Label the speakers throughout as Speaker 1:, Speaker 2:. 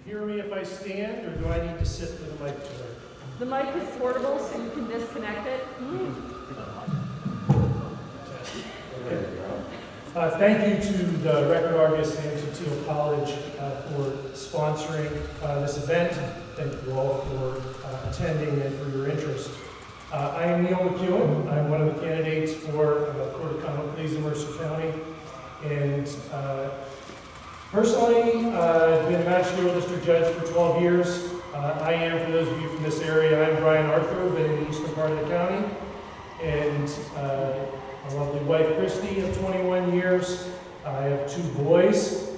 Speaker 1: hear me if I stand, or do I need to sit for the mic to work?
Speaker 2: The mic is portable, so you can disconnect it.
Speaker 1: Thank you to the Record Argus and to Thiel College for sponsoring this event. Thank you all for attending and for your interest. I am Neil Mcewen. I'm one of the candidates for Court of Common Pleas in Mercer County. And personally, I've been a magisterial district judge for 12 years. I am, for those of you from this area, I'm Brian Arthur, I've been in the eastern part of the county. And my lovely wife, Christy, of 21 years. I have two boys,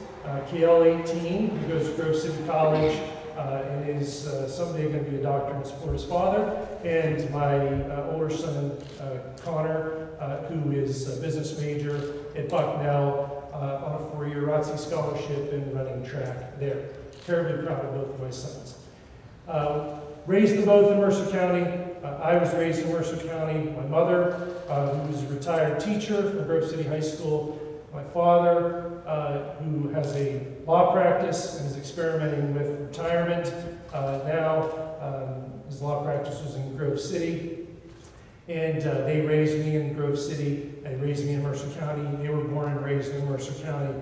Speaker 1: Kale, 18, who goes to Grove City College and is someday going to be a doctor and support his father, and my older son, Connor, who is a business major at Bucknell on a 4-year ROTC scholarship and running track there. Terribly proud of both of my sons. Raised them both in Mercer County. I was raised in Mercer County. My mother, who was a retired teacher from Grove City High School. My father, who has a law practice and is experimenting with retirement. Now, his law practice was in Grove City. And they raised me in Grove City and raised me in Mercer County. They were born and raised in Mercer County.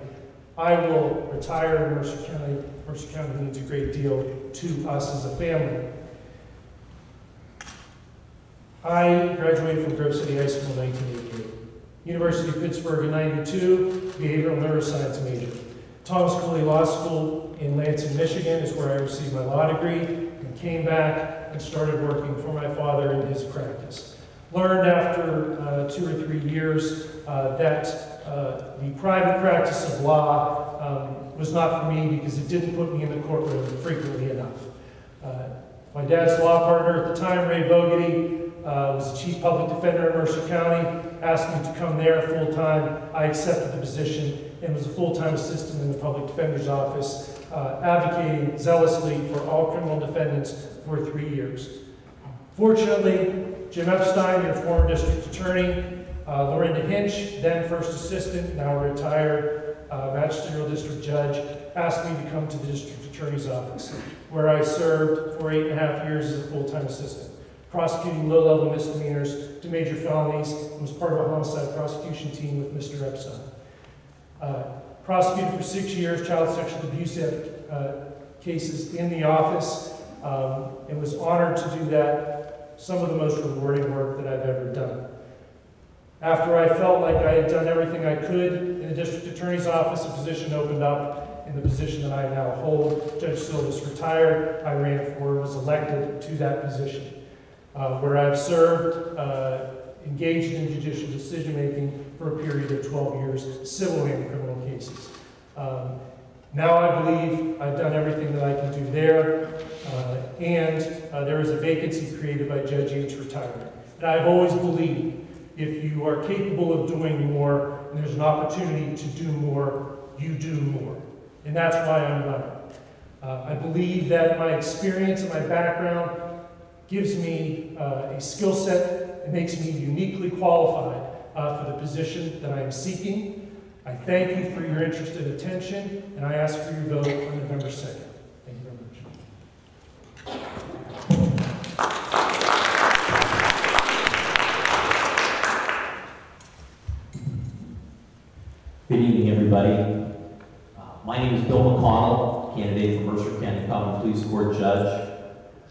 Speaker 1: I will retire in Mercer County. Mercer County means a great deal to us as a family. I graduated from Grove City High School in 1988. University of Pittsburgh in 92, behavioral neuroscience major. Thomas Cooley Law School in Lansing, Michigan is where I received my law degree, and came back and started working for my father in his practice. Learned after 2 or 3 years that the private practice of law was not for me because it didn't put me in the courtroom frequently enough. My dad's law partner at the time, Ray Bogarty, was the chief public defender in Mercer County, asked me to come there full-time. I accepted the position and was a full-time assistant in the public defender's office, advocating zealously for all criminal defendants for 3 years. Fortunately, Jim Epstein, your former district attorney, Lorinda Hinch, then first assistant, now retired magisterial district judge, asked me to come to the district attorney's office, where I served for 8.5 years as a full-time assistant, prosecuting low-level misdemeanors to major felonies, and was part of a homicide prosecution team with Mr. Epstein. Prosecuted for 6 years child sexual abuse cases in the office, and was honored to do that, some of the most rewarding work that I've ever done. After I felt like I had done everything I could in the district attorney's office, a position opened up in the position that I now hold. Judge Silvis retired. I ran for and was elected to that position, where I've served, engaged in judicial decision-making for a period of 12 years, civil and criminal cases. Now I believe I've done everything that I can do there, and there is a vacancy created by Judge Yates' retirement. And I've always believed if you are capable of doing more, and there's an opportunity to do more, you do more. And that's why I'm running. I believe that my experience and my background gives me a skill set that makes me uniquely qualified for the position that I am seeking. I thank you for your interest and attention, and I ask for your vote on November 2nd. Thank you very much.
Speaker 3: Good evening, everybody. My name is Bill McConnell, candidate for Mercer County Common Pleas Court Judge.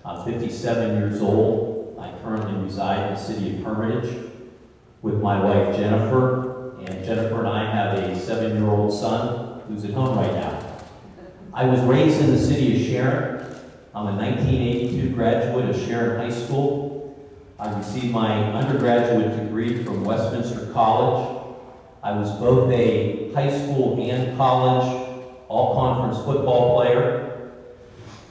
Speaker 3: I'm 57 years old. I currently reside in the city of Hermitage with my wife, Jennifer. And Jennifer and I have a 7-year-old son who's at home right now. I was raised in the city of Sharon. I'm a 1982 graduate of Sharon High School. I received my undergraduate degree from Westminster College. I was both a high school and college all-conference football player.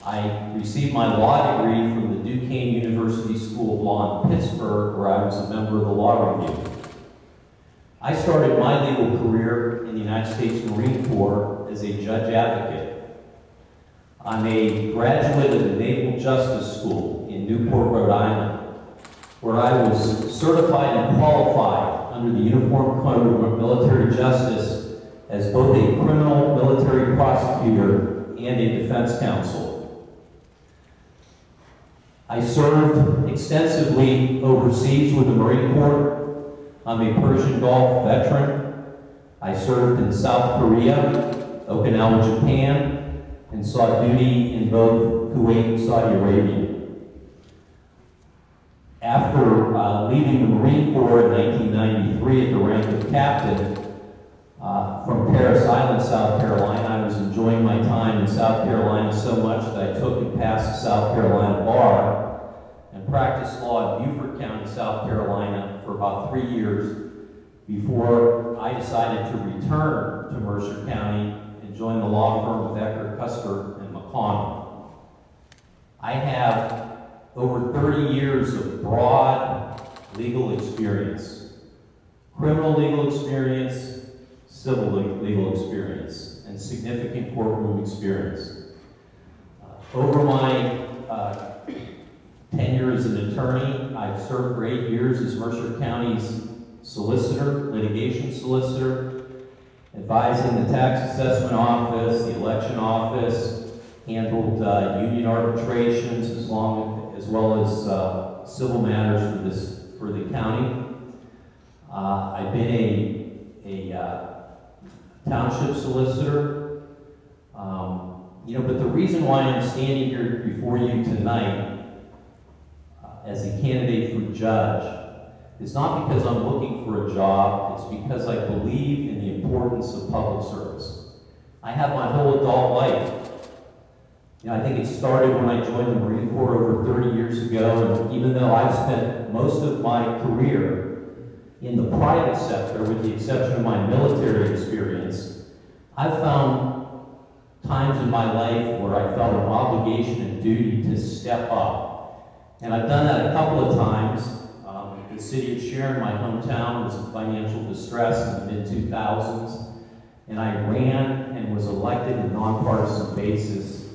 Speaker 3: I received my law degree from the Duquesne University School of Law in Pittsburgh, where I was a member of the Law Review. I started my legal career in the United States Marine Corps as a judge advocate. I'm a graduate of the Naval Justice School in Newport, Rhode Island, where I was certified and qualified under the Uniform Code of Military Justice as both a criminal military prosecutor and a defense counsel. I served extensively overseas with the Marine Corps. I'm a Persian Gulf veteran. I served in South Korea, Okinawa, Japan, and saw duty in both Kuwait and Saudi Arabia. After leaving the Marine Corps in 1993 at the rank of captain from Paris Island, South Carolina, I was enjoying my time in South Carolina so much that I took and passed the South Carolina bar and practiced law in Beaufort County, South Carolina for about 3 years before I decided to return to Mercer County and join the law firm of Eckert, Custer, and Mcconnell. I have over 30 years of broad legal experience, criminal legal experience, civil legal experience, and significant courtroom experience. Over my tenure as an attorney, I've served for 8 years as Mercer County's solicitor, litigation solicitor, advising the tax assessment office, the election office, handled union arbitrations as well as civil matters for the county. I've been a township solicitor. But the reason why I'm standing here before you tonight as a candidate for judge is not because I'm looking for a job, it's because I believe in the importance of public service. I have my whole adult life. I think it started when I joined the Marine Corps over 30 years ago, and even though I've spent most of my career in the private sector, with the exception of my military experience, I've found times in my life where I felt an obligation and duty to step up. And I've done that a couple of times. The city of Sharon, my hometown, was in financial distress in the mid-2000s, and I ran and was elected on a nonpartisan basis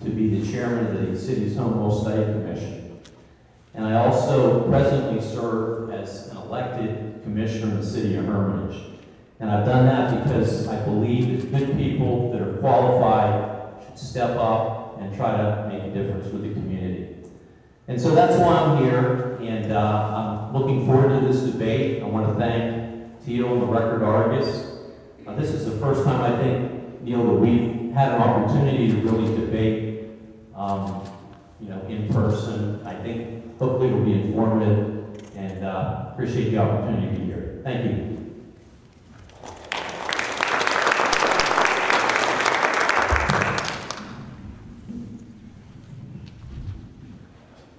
Speaker 3: to be the chairman of the city's Home Rule Study Commission. And I also presently serve as an elected commissioner in the city of Hermitage. And I've done that because I believe that good people that are qualified should step up and try to make a difference for the community. And so that's why I'm here, and I'm looking forward to this debate. I want to thank Thiel and the Record Argus. This is the first time, I think, Neil, that we've had an opportunity to really debate in person. I think hopefully it'll be informative, and appreciate the opportunity to be here. Thank you.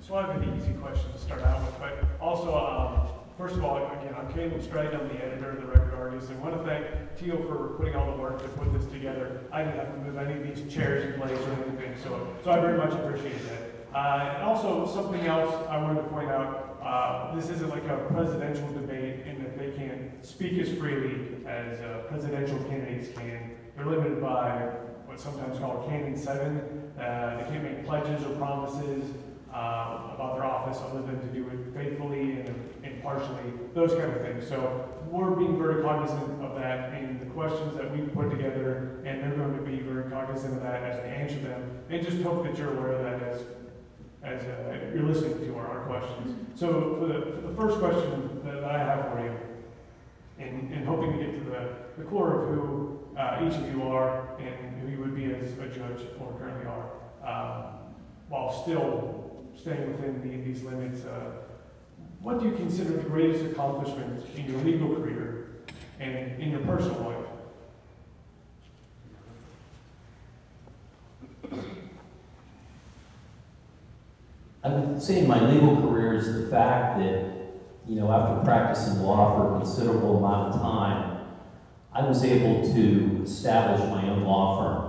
Speaker 4: So I have an easy question to start out with, but also, first of all, again, I'm Stright, I'm the editor of the Record Argus, and I want to thank Thiel for putting all the work to put this together. I didn't have to move any of these chairs in place or anything, so I very much appreciate that. And also, something else I wanted to point out, this isn't like a presidential debate in that they can't speak as freely as presidential candidates can. They're limited by what's sometimes called Canon 7. They can't make pledges or promises about their office other than to do it faithfully and impartially, those kind of things. So we're being very cognizant of that in the questions that we put together, and they're going to be very cognizant of that as they answer them. And just hope that you're aware of that as you're listening to our questions. So for the first question that I have for you, and hoping to get to the core of who each of you are and who you would be as a judge or currently are, while still staying within these limits, what do you consider the greatest accomplishment in your legal career and in your personal life?
Speaker 3: I would say in my legal career is the fact that, after practicing law for a considerable amount of time, I was able to establish my own law firm.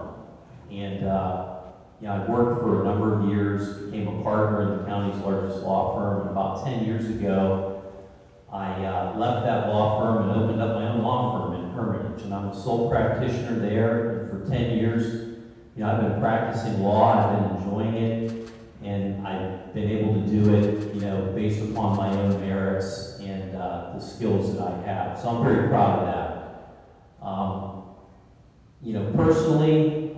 Speaker 3: And I worked for a number of years, became a partner in the county's largest law firm, and about 10 years ago, I left that law firm and opened up my own law firm in Hermitage, and I'm a sole practitioner there. And for 10 years, I've been practicing law, I've been enjoying it, and I've been able to do it, based upon my own merits and the skills that I have. So I'm very proud of that. Personally,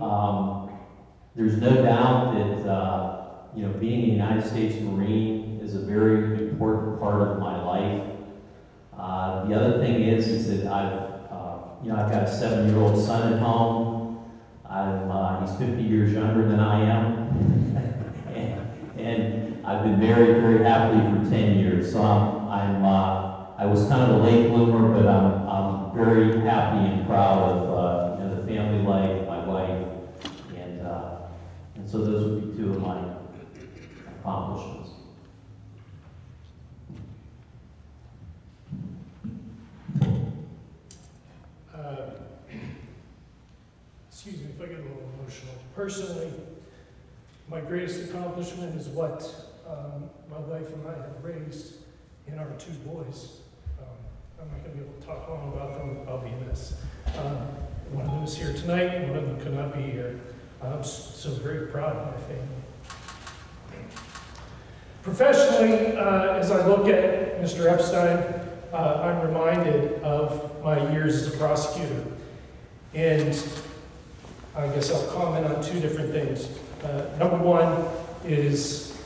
Speaker 3: There's no doubt that being a United States Marine is a very important part of my life. The other thing is that I've got a 7-year-old son at home. He's 50 years younger than I am, and I've been married very happily for 10 years. So I was kind of a late bloomer, but I'm very happy and proud of the family life, my wife, and so those would be two of my accomplishments.
Speaker 1: Excuse me if I get a little emotional. Personally, my greatest accomplishment is what my wife and I have raised in our 2 boys. I'm not going to be able to talk long about them. I'll be in this. One of them is here tonight, and one of them could not be here. I'm so very proud of my family. Professionally, as I look at Mr. Epstein, I'm reminded of my years as a prosecutor. And I guess I'll comment on 2 different things. Number one is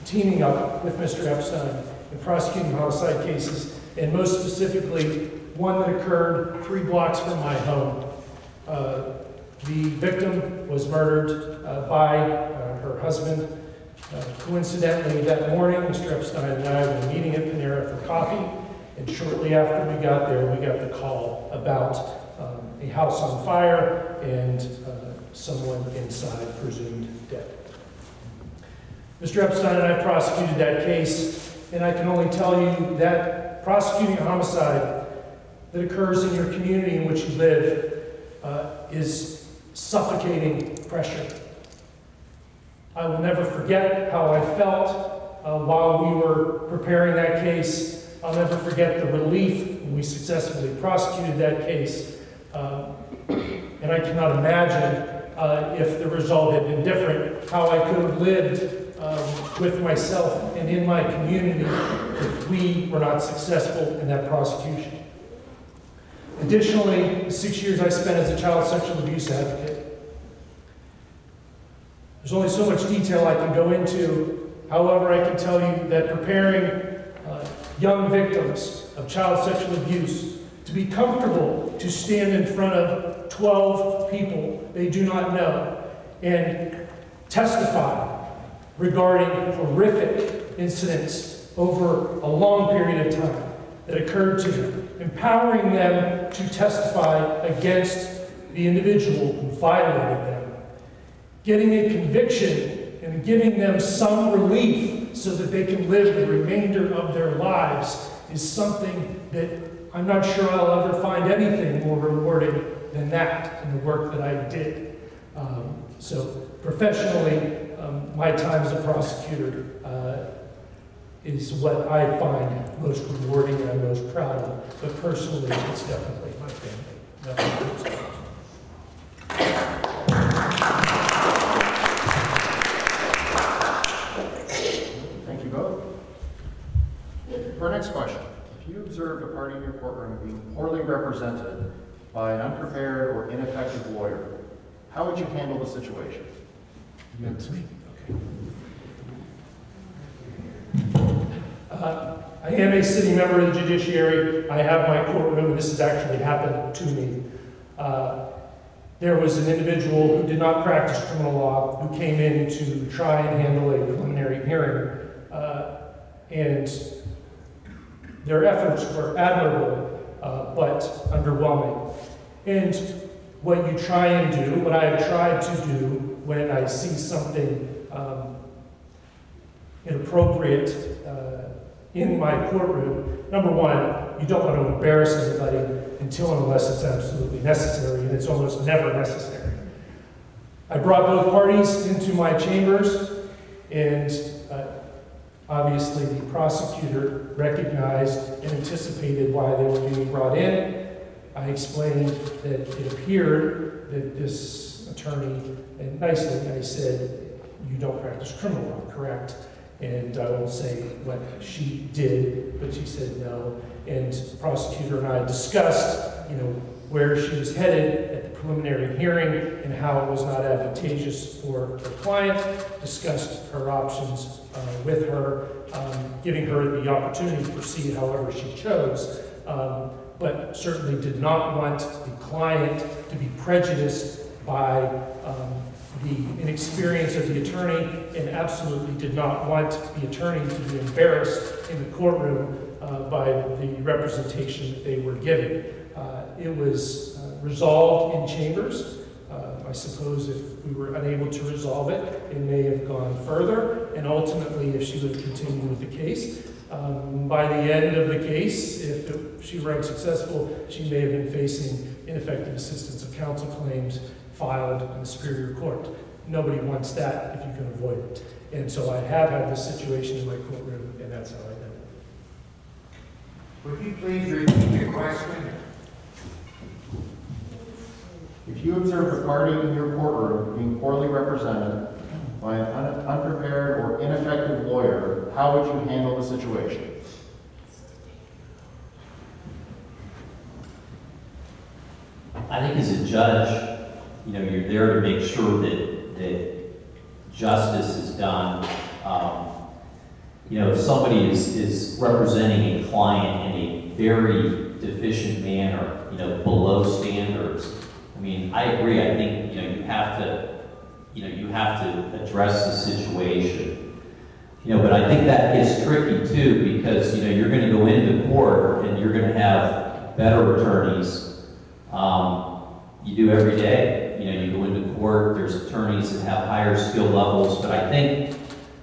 Speaker 1: teaming up with Mr. Epstein in prosecuting homicide cases, and most specifically, one that occurred 3 blocks from my home. The victim was murdered by her husband. Coincidentally, that morning, Mr. Epstein and I were meeting at Panera for coffee, and shortly after we got there, we got the call about a house on fire and someone inside presumed dead. Mr. Epstein and I prosecuted that case, and I can only tell you that prosecuting a homicide that occurs in your community in which you live is suffocating pressure. I will never forget how I felt while we were preparing that case. I'll never forget the relief when we successfully prosecuted that case. And I cannot imagine if the result had been different, how I could have lived with myself and in my community if we were not successful in that prosecution. Additionally, the 6 years I spent as a child sexual abuse advocate. There's only so much detail I can go into. However, I can tell you that preparing young victims of child sexual abuse to be comfortable to stand in front of 12 people they do not know and testify regarding horrific incidents over a long period of time that occurred to them, empowering them to testify against the individual who violated them, getting a conviction and giving them some relief so that they can live the remainder of their lives is something that I'm not sure I'll ever find anything more rewarding than that in the work that I did. So professionally, my time as a prosecutor is what I find most rewarding and I'm most proud of. But personally, it's definitely my family. Nothing else.
Speaker 5: Thank you both. For our next question, if you observed a party in your courtroom being poorly represented by an unprepared or ineffective lawyer, how would you handle the situation?
Speaker 1: That's me. I am a sitting member of the judiciary. I have my courtroom, and this has actually happened to me. There was an individual who did not practice criminal law who came in to try and handle a preliminary hearing, and their efforts were admirable, but underwhelming. And what you try and do, what I have tried to do when I see something inappropriate in my courtroom, number one, you don't want to embarrass anybody until and unless it's absolutely necessary, and it's almost never necessary. I brought both parties into my chambers, and obviously the prosecutor recognized and anticipated why they were being brought in. I explained that it appeared that this attorney, and nicely I said, you don't practice criminal law, correct? And I won't say what she did, but she said no. And the prosecutor and I discussed, where she was headed at the preliminary hearing and how it was not advantageous for her client, discussed her options with her, giving her the opportunity to proceed however she chose, but certainly did not want the client to be prejudiced by the inexperience of the attorney, and absolutely did not want the attorney to be embarrassed in the courtroom by the representation that they were giving. It was resolved in chambers. I suppose if we were unable to resolve it, it may have gone further, and ultimately, if she would have continued with the case, by the end of the case, if she were unsuccessful, she may have been facing ineffective assistance of counsel claims filed in the Superior Court. Nobody wants that if you can avoid it. And so I have had this situation in my courtroom, and that's how I did it.
Speaker 6: Would you please repeat your question?
Speaker 5: If you observe a party in your courtroom being poorly represented by an unprepared or ineffective lawyer, how would you handle the situation?
Speaker 3: I think as a judge, you know, you're there to make sure that justice is done. You know, if somebody is representing a client in a very deficient manner, you know, below standards, I mean, I agree. I think, you know, you have to address the situation. You know, but I think that gets tricky too, because, you know, you're going to go into court and you're going to have better attorneys. You do every day. You know, you go into court, there's attorneys that have higher skill levels, but I think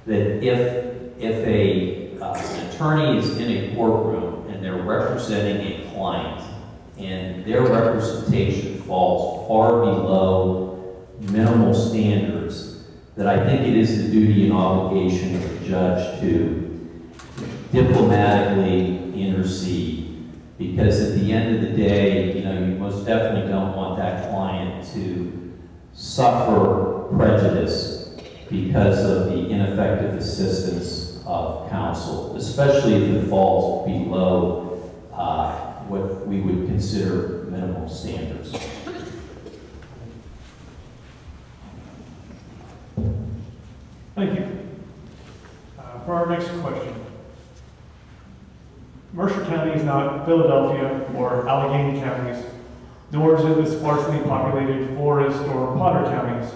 Speaker 3: that if an attorney is in a courtroom and they're representing a client and their representation falls far below minimal standards, that I think it is the duty and obligation of the judge to diplomatically intercede. Because at the end of the day, you know, you most definitely don't want that client to suffer prejudice because of the ineffective assistance of counsel, especially if it falls below what we would consider minimal standards.
Speaker 4: Thank you. For our next question. Mercer County is not Philadelphia or Allegheny counties, nor is it the sparsely populated Forest or Potter counties.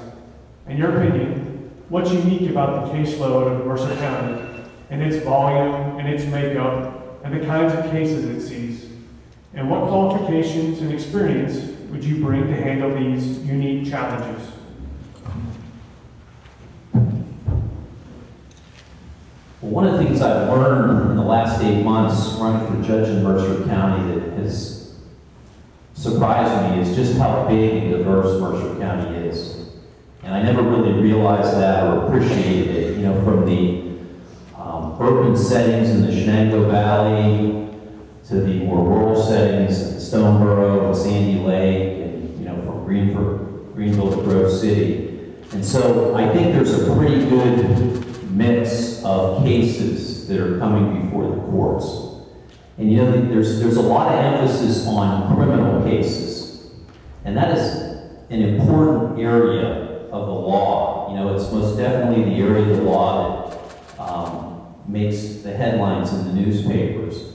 Speaker 4: In your opinion, what's unique about the caseload of Mercer County and its volume and its makeup and the kinds of cases it sees? And what qualifications and experience would you bring to handle these unique challenges?
Speaker 3: Well, one of the things I've learned in the last 8 months running for judge in Mercer County that has surprised me is just how big and diverse Mercer County is. And I never really realized that or appreciated it, you know, from the urban settings in the Shenango Valley to the more rural settings in Stoneboro and Sandy Lake and, you know, from Greenville to Grove City. And so I think there's a pretty good mix of cases that are coming before the courts. And you know, there's a lot of emphasis on criminal cases. And that is an important area of the law. You know, it's most definitely the area of the law that makes the headlines in the newspapers.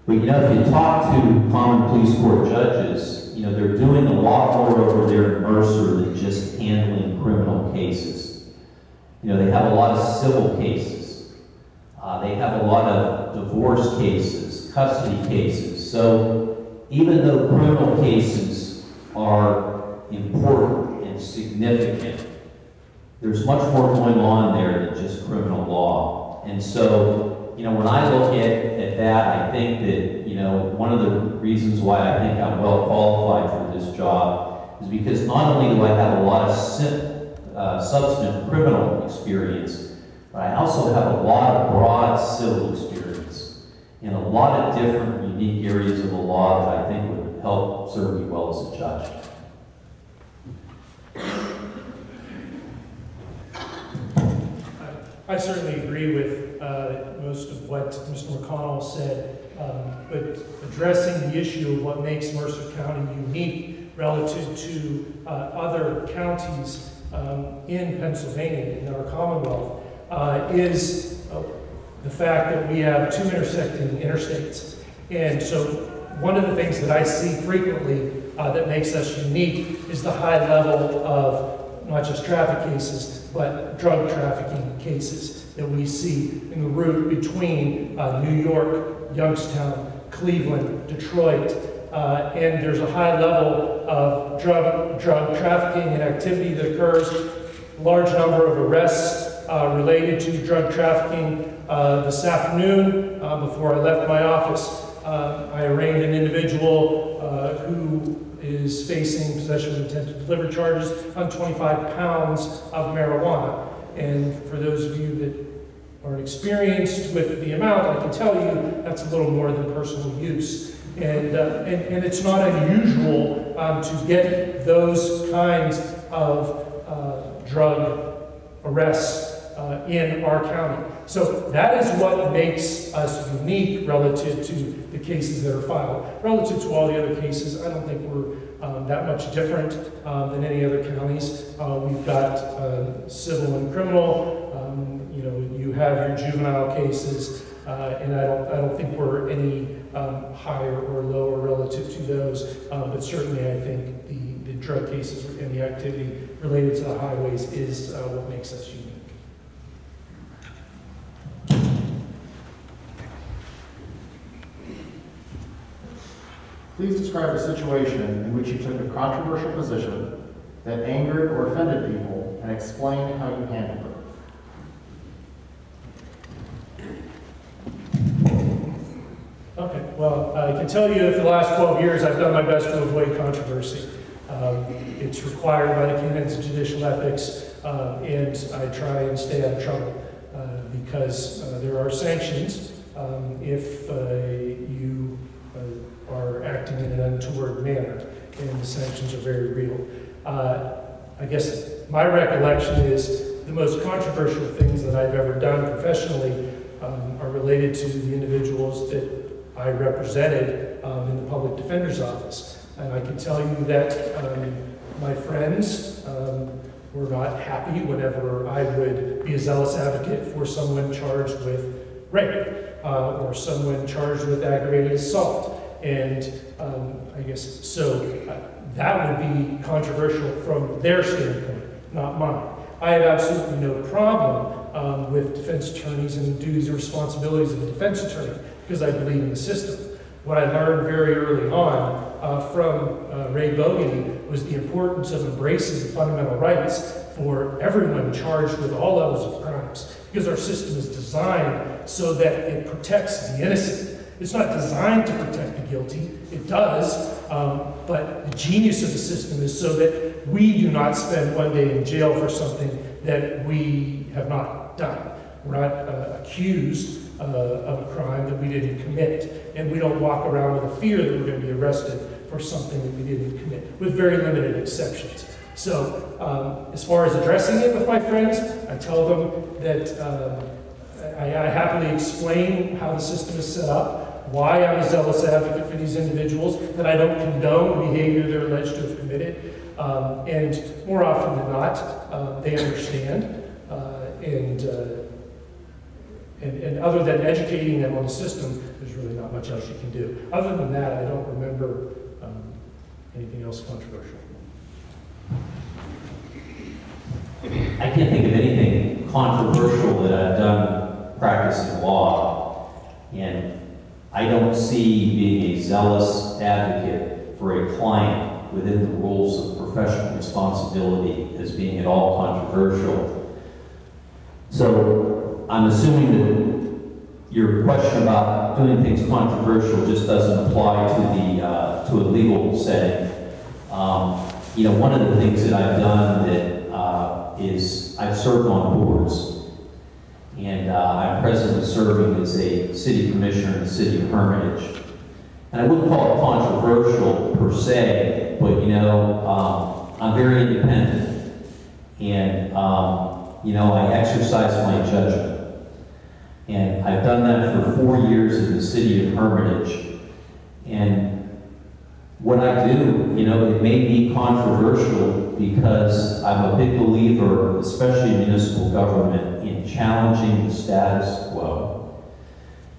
Speaker 3: But you know, if you talk to common police court judges, you know, they're doing a lot more over there in Mercer than just handling criminal cases. You know, they have a lot of civil cases. They have a lot of divorce cases, custody cases. So even though criminal cases are important and significant, there's much more going on there than just criminal law. And so, you know, when I look at that, I think that, you know, one of the reasons why I think I'm well qualified for this job is because not only do I have a lot of substantive criminal experience, but I also have a lot of broad civil experience in a lot of different unique areas of the law that I think would help serve me well as a judge.
Speaker 1: I certainly agree with most of what Mr. McConnell said. but addressing the issue of what makes Mercer County unique relative to other counties in Pennsylvania, in our Commonwealth, is the fact that we have 2 intersecting interstates. And so one of the things that I see frequently that makes us unique is the high level of not just traffic cases, but drug trafficking cases that we see in the route between New York, Youngstown, Cleveland, Detroit, and there's a high level of drug trafficking and activity that occurs. Large number of arrests related to drug trafficking. This afternoon, before I left my office, I arraigned an individual who is facing possession of intent to deliver charges on 25 pounds of marijuana. And for those of you that aren't experienced with the amount, I can tell you that's a little more than personal use. And it's not unusual to get those kinds of drug arrests in our county. So that is what makes us unique relative to the cases that are filed. Relative to all the other cases, I don't think we're that much different than any other counties. We've got civil and criminal. You have your juvenile cases, and I don't think we're any higher or lower relative to those. But certainly, I think the drug cases and the activity related to the highways is what makes us unique.
Speaker 5: Please describe a situation in which you took a controversial position that angered or offended people and explain how you handled it.
Speaker 1: Okay, well, I can tell you that for the last 12 years, I've done my best to avoid controversy. It's required by the canons of judicial ethics, and I try and stay out of trouble because there are sanctions if you are acting in an untoward manner, and the sanctions are very real. I guess my recollection is the most controversial things that I've ever done professionally are related to the individuals that I represented in the public defender's office. And I can tell you that my friends were not happy whenever I would be a zealous advocate for someone charged with rape or someone charged with aggravated assault. And I guess, so that would be controversial from their standpoint, not mine. I have absolutely no problem with defense attorneys and the duties and responsibilities of a defense attorney because I believe in the system. What I learned very early on from Ray Bogan was the importance of embracing fundamental rights for everyone charged with all levels of crimes, because our system is designed so that it protects the innocent. It's not designed to protect the guilty. It does, but the genius of the system is so that we do not spend one day in jail for something that we have not done. We're not accused of a crime that we didn't commit, and we don't walk around with a fear that we're going to be arrested for something that we didn't commit, with very limited exceptions. So as far as addressing it with my friends, I tell them that I happily explain how the system is set up, why I'm a zealous advocate for these individuals, that I don't condone behavior they're alleged to have committed, and more often than not, they understand. And other than educating them on the system, there's really not much else you can do. Other than that, I don't remember anything else controversial.
Speaker 3: I can't think of anything controversial that I've done practicing law, and I don't see being a zealous advocate for a client within the rules of professional responsibility as being at all controversial. So I'm assuming that your question about doing things controversial just doesn't apply to a legal setting. One of the things that I've done that is I've served on boards, and I'm presently serving as a city commissioner in the city of Hermitage. And I wouldn't call it controversial per se, but I'm very independent, and I exercise my judgment. And I've done that for 4 years in the city of Hermitage. And what I do, you know, it may be controversial because I'm a big believer, especially in municipal government, in challenging the status quo.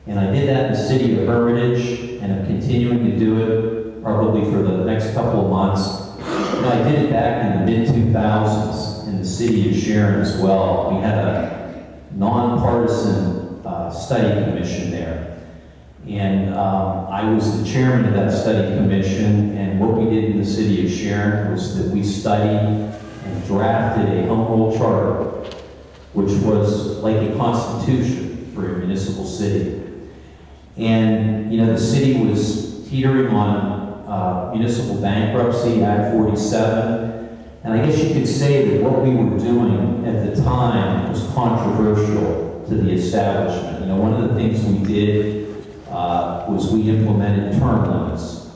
Speaker 3: And I did that in the city of Hermitage, and I'm continuing to do it probably for the next couple of months. You know, I did it back in the mid-2000s in the city of Sharon as well. We had a nonpartisan study commission there. And I was the chairman of that study commission, and what we did in the city of Sharon was that we studied and drafted a home rule charter, which was like a constitution for a municipal city. And, you know, the city was teetering on municipal bankruptcy, Act 47, and I guess you could say that what we were doing at the time was controversial to the establishment. You know, one of the things we did was we implemented term limits.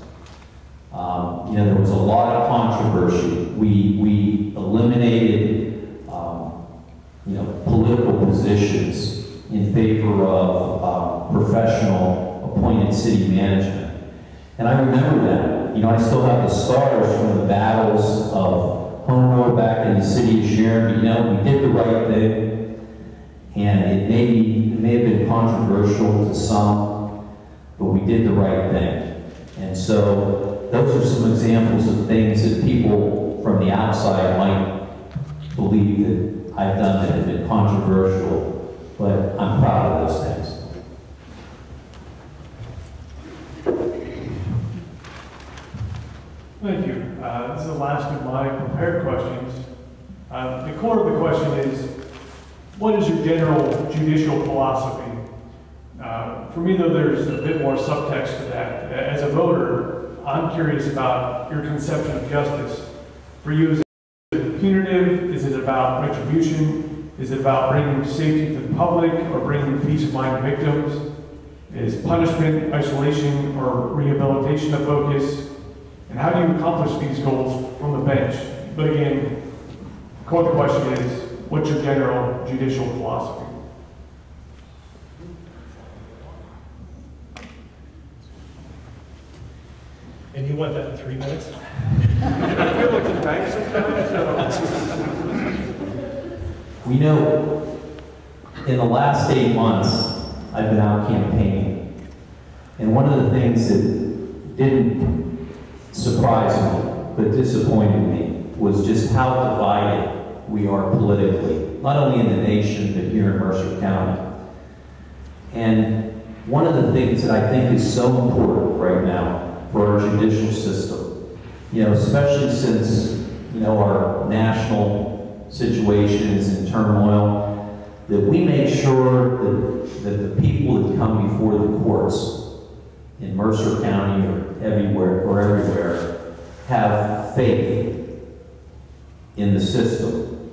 Speaker 3: You know, there was a lot of controversy. We eliminated, you know, political positions in favor of professional appointed city management. And I remember that. You know, I still have the scars from the battles of home rule back in the city of Sharon, but you know, we did the right thing. And it may have been controversial to some, but we did the right thing. And so those are some examples of things that people from the outside might believe that I've done that have been controversial, but I'm proud of those things.
Speaker 4: Thank you. This is the last of my prepared questions. The core of the question is, what is your general judicial philosophy? For me, though, there's a bit more subtext to that. As a voter, I'm curious about your conception of justice. For you, is it punitive? Is it about retribution? Is it about bringing safety to the public or bringing peace of mind to victims? Is punishment, isolation, or rehabilitation a focus? And how do you accomplish these goals from the bench? But again, the core of the question is, what's your general judicial philosophy?
Speaker 1: And you want that in 3 minutes?
Speaker 4: I feel like the bank sometimes.
Speaker 3: We know in the last 8 months, I've been out campaigning. And one of the things that didn't surprise me, but disappointed me, was just how divided we are politically, not only in the nation, but here in Mercer County. And one of the things that I think is so important right now for our judicial system, you know, especially since, you know, our national situation is in turmoil, that we make sure that the people that come before the courts in Mercer County or everywhere have faith in the system.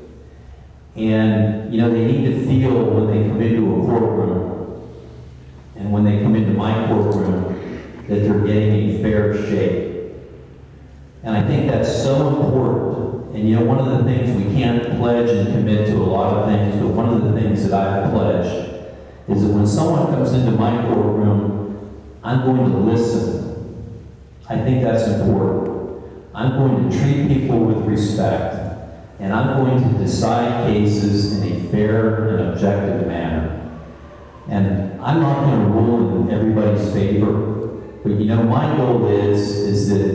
Speaker 3: And, you know, they need to feel when they come into a courtroom and when they come into my courtroom that they're getting a fair shake. And I think that's so important. And, you know, one of the things we can't pledge and commit to a lot of things, but one of the things that I've pledged is that when someone comes into my courtroom, I'm going to listen. I think that's important. I'm going to treat people with respect, and I'm going to decide cases in a fair and objective manner. And I'm not going to rule in everybody's favor, but you know, my goal is that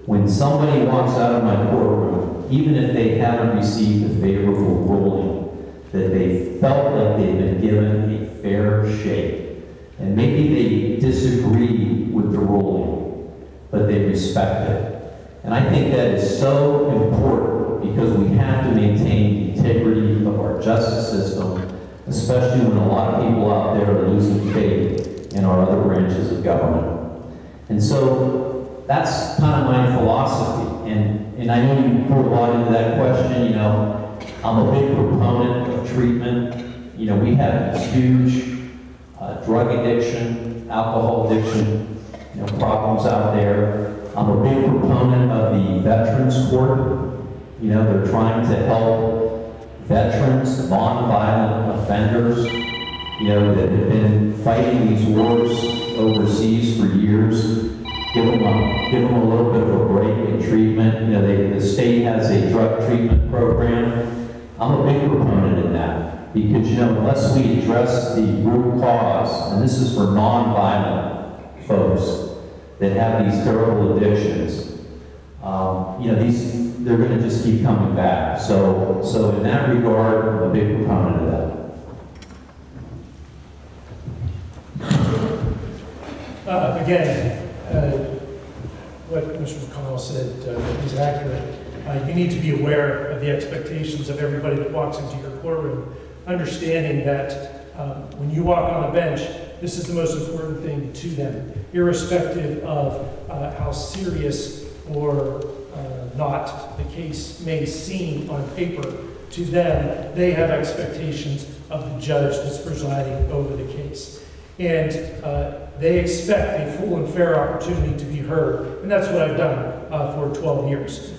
Speaker 3: when somebody walks out of my courtroom, even if they haven't received a favorable ruling, that they felt like they've been given a fair shake. And maybe they disagree with the ruling, but they respect it. And I think that is so important because we have to maintain the integrity of our justice system, especially when a lot of people out there are losing faith in our other branches of government. And so that's kind of my philosophy. And I know you poured a lot into that question. You know, I'm a big proponent of treatment. You know, we have these huge drug addiction, alcohol addiction, you know, problems out there. I'm a big proponent of the Veterans Court. You know, they're trying to help veterans, non-violent offenders. that have been fighting these wars overseas for years. Give them a little bit of a break in treatment. The state has a drug treatment program. I'm a big proponent in that because, unless we address the root cause, and this is for non-violent folks that have these terrible addictions, they're going to just keep coming back. So in that regard, I'm a big proponent of that.
Speaker 1: Again, what Mr. McConnell said is accurate. You need to be aware of the expectations of everybody that walks into your courtroom, understanding that when you walk on the bench, this is the most important thing to them, irrespective of how serious or not the case may seem on paper. To them, they have expectations of the judge that's presiding over the case. And they expect a full and fair opportunity to be heard. And that's what I've done for 12 years.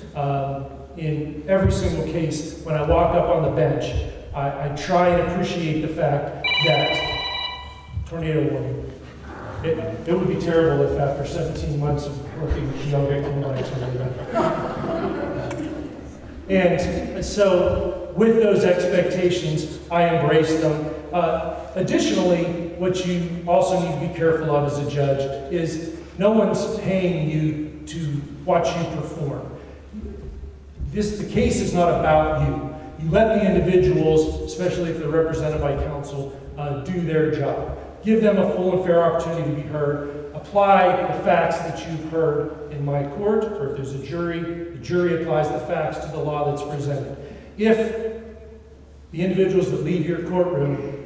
Speaker 1: In every single case, when I walk up on the bench, I try and appreciate the fact that, tornado warning, it would be terrible if after 17 months of working with yoga, it came like tornado. And so, with those expectations, I embrace them. Additionally, what you also need to be careful of as a judge is no one's paying you to watch you perform. The case is not about you. You let the individuals, especially if they're represented by counsel, do their job. Give them a full and fair opportunity to be heard. Apply the facts that you've heard in my court, or if there's a jury, the jury applies the facts to the law that's presented. If the individuals that leave your courtroom,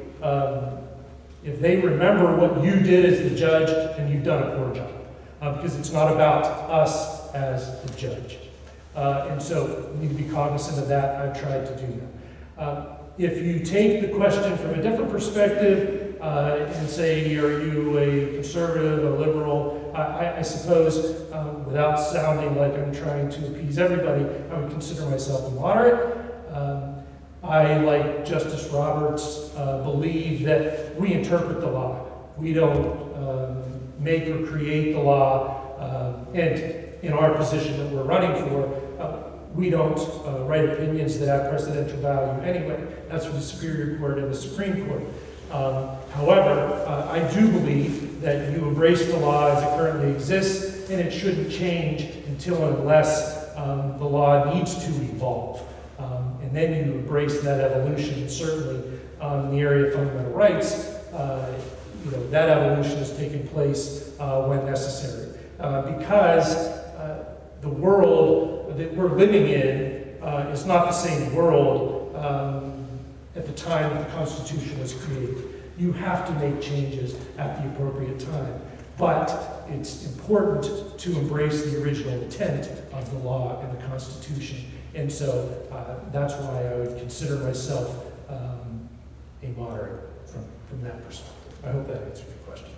Speaker 1: if they remember what you did as the judge, then you've done a poor job, because it's not about us as the judge. And so we need to be cognizant of that. I've tried to do that. If you take the question from a different perspective and say, are you a conservative, a liberal, I suppose, without sounding like I'm trying to appease everybody, I would consider myself a moderate. I, like Justice Roberts, believe that we interpret the law. We don't make or create the law. And in our position that we're running for, we don't write opinions that have precedential value anyway. That's for the Superior Court and the Supreme Court. However, I do believe that you embrace the law as it currently exists, and it shouldn't change until and unless the law needs to evolve. And then you embrace that evolution. And certainly, in the area of fundamental rights, that evolution has taken place when necessary. Because the world that we're living in is not the same world at the time that the Constitution was created. You have to make changes at the appropriate time. But it's important to embrace the original intent of the law and the Constitution. And so that's why I would consider myself a moderate from that perspective. I hope that answers your question.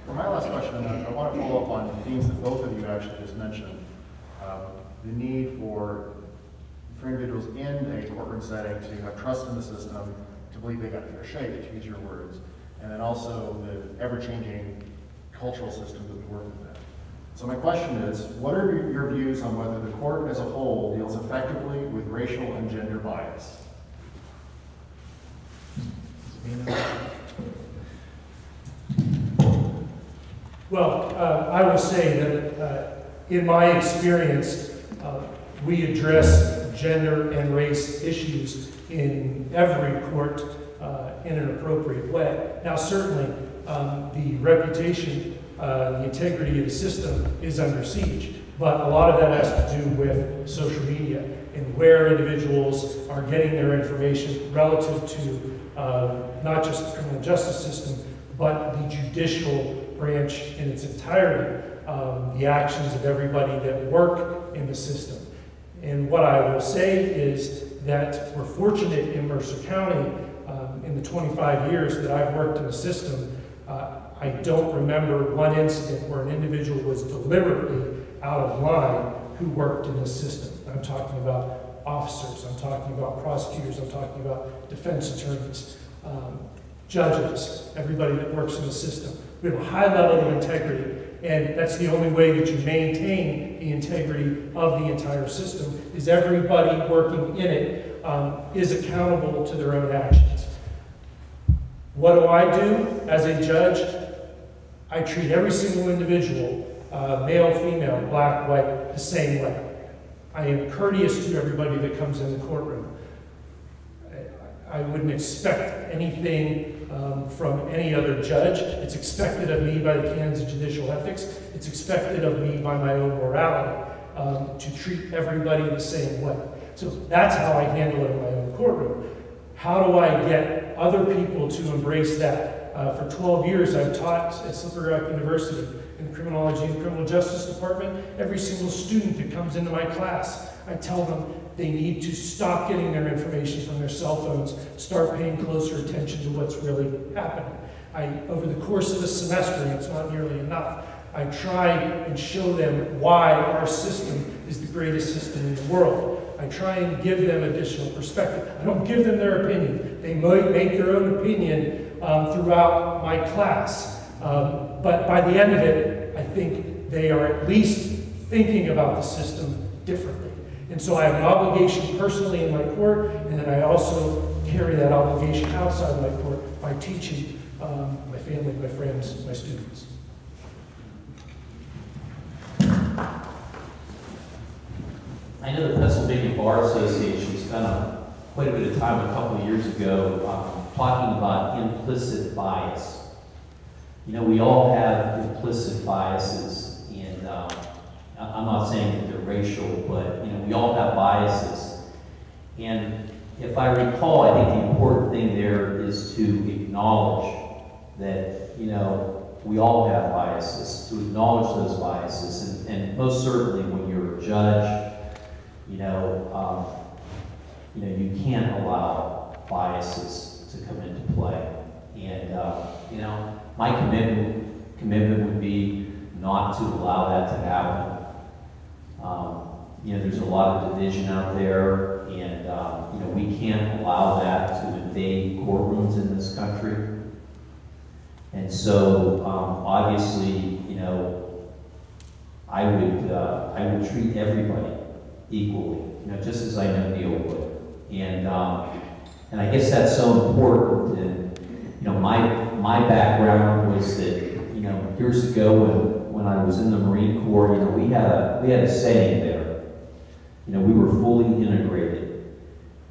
Speaker 5: For my last question, I want to follow up on themes that both of you actually just mentioned. The need for individuals in a courtroom setting to have trust in the system, to believe they got fair shake, to use your words, and then also the ever-changing cultural system that we work with. So my question is, what are your views on whether the court as a whole deals effectively with racial and gender bias?
Speaker 1: Well, I will say that in my experience, we address gender and race issues in every court in an appropriate way. Now, certainly, the reputation, the integrity of the system is under siege, but a lot of that has to do with social media and where individuals are getting their information relative to not just the criminal justice system, but the judicial branch in its entirety, the actions of everybody that work in the system. And what I will say is that we're fortunate in Mercer County, in the 25 years that I've worked in the system, I don't remember one incident where an individual was deliberately out of line who worked in the system. I'm talking about officers, I'm talking about prosecutors, I'm talking about defense attorneys, judges, everybody that works in the system. We have a high level of integrity, and that's the only way that you maintain the integrity of the entire system, is everybody working in it is accountable to their own actions. What do I do as a judge? I treat every single individual, male, female, black, white, the same way. I am courteous to everybody that comes in the courtroom. I wouldn't expect anything from any other judge. It's expected of me by the canons of judicial ethics. It's expected of me by my own morality to treat everybody the same way. So that's how I handle it in my own courtroom. How do I get other people to embrace that? For 12 years, I've taught at Slippery Rock University in the Criminology and Criminal Justice Department. Every single student that comes into my class, I tell them they need to stop getting their information from their cell phones, start paying closer attention to what's really happening. Over the course of the semester, and it's not nearly enough, I try and show them why our system is the greatest system in the world. I try and give them additional perspective. I don't give them their opinion. They might make their own opinion throughout my class. But by the end of it, I think they are at least thinking about the system differently. And so I have an obligation personally in my court, and then I also carry that obligation outside my court by teaching my family, my friends, my students.
Speaker 3: I know the Pennsylvania Bar Association spent quite a bit of time a couple of years ago talking about implicit bias. You know, we all have implicit biases, and I'm not saying that they're racial, but you know, we all have biases. And if I recall, I think the important thing there is to acknowledge that, you know, we all have biases, to acknowledge those biases, and most certainly when you're a judge, you can't allow biases to come into play. And my commitment would be not to allow that to happen. There's a lot of division out there, and we can't allow that to invade courtrooms in this country. And so, obviously, I would treat everybody equally, just as I know Neil would. And I guess that's so important. And my background was that years ago when I was in the Marine Corps, we had a saying there. We were fully integrated.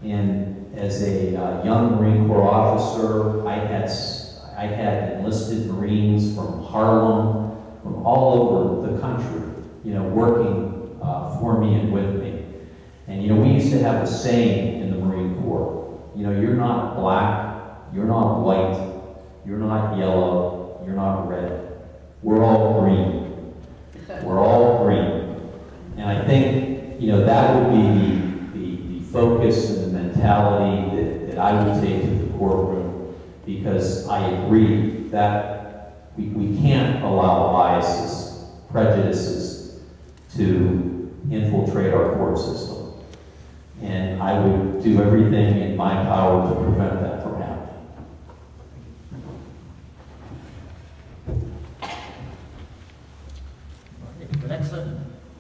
Speaker 3: And as a young Marine Corps officer, I had enlisted Marines from Harlem, from all over the country, working for me and with me. And we used to have a saying in the Marine Corps, you're not black, you're not white, you're not yellow, you're not red. We're all green. We're all green. And I think, that would be the focus and the mentality that I would take to the courtroom, because I agree that we can't allow biases, prejudices to infiltrate our court system. And I would do everything in my power to prevent that from happening.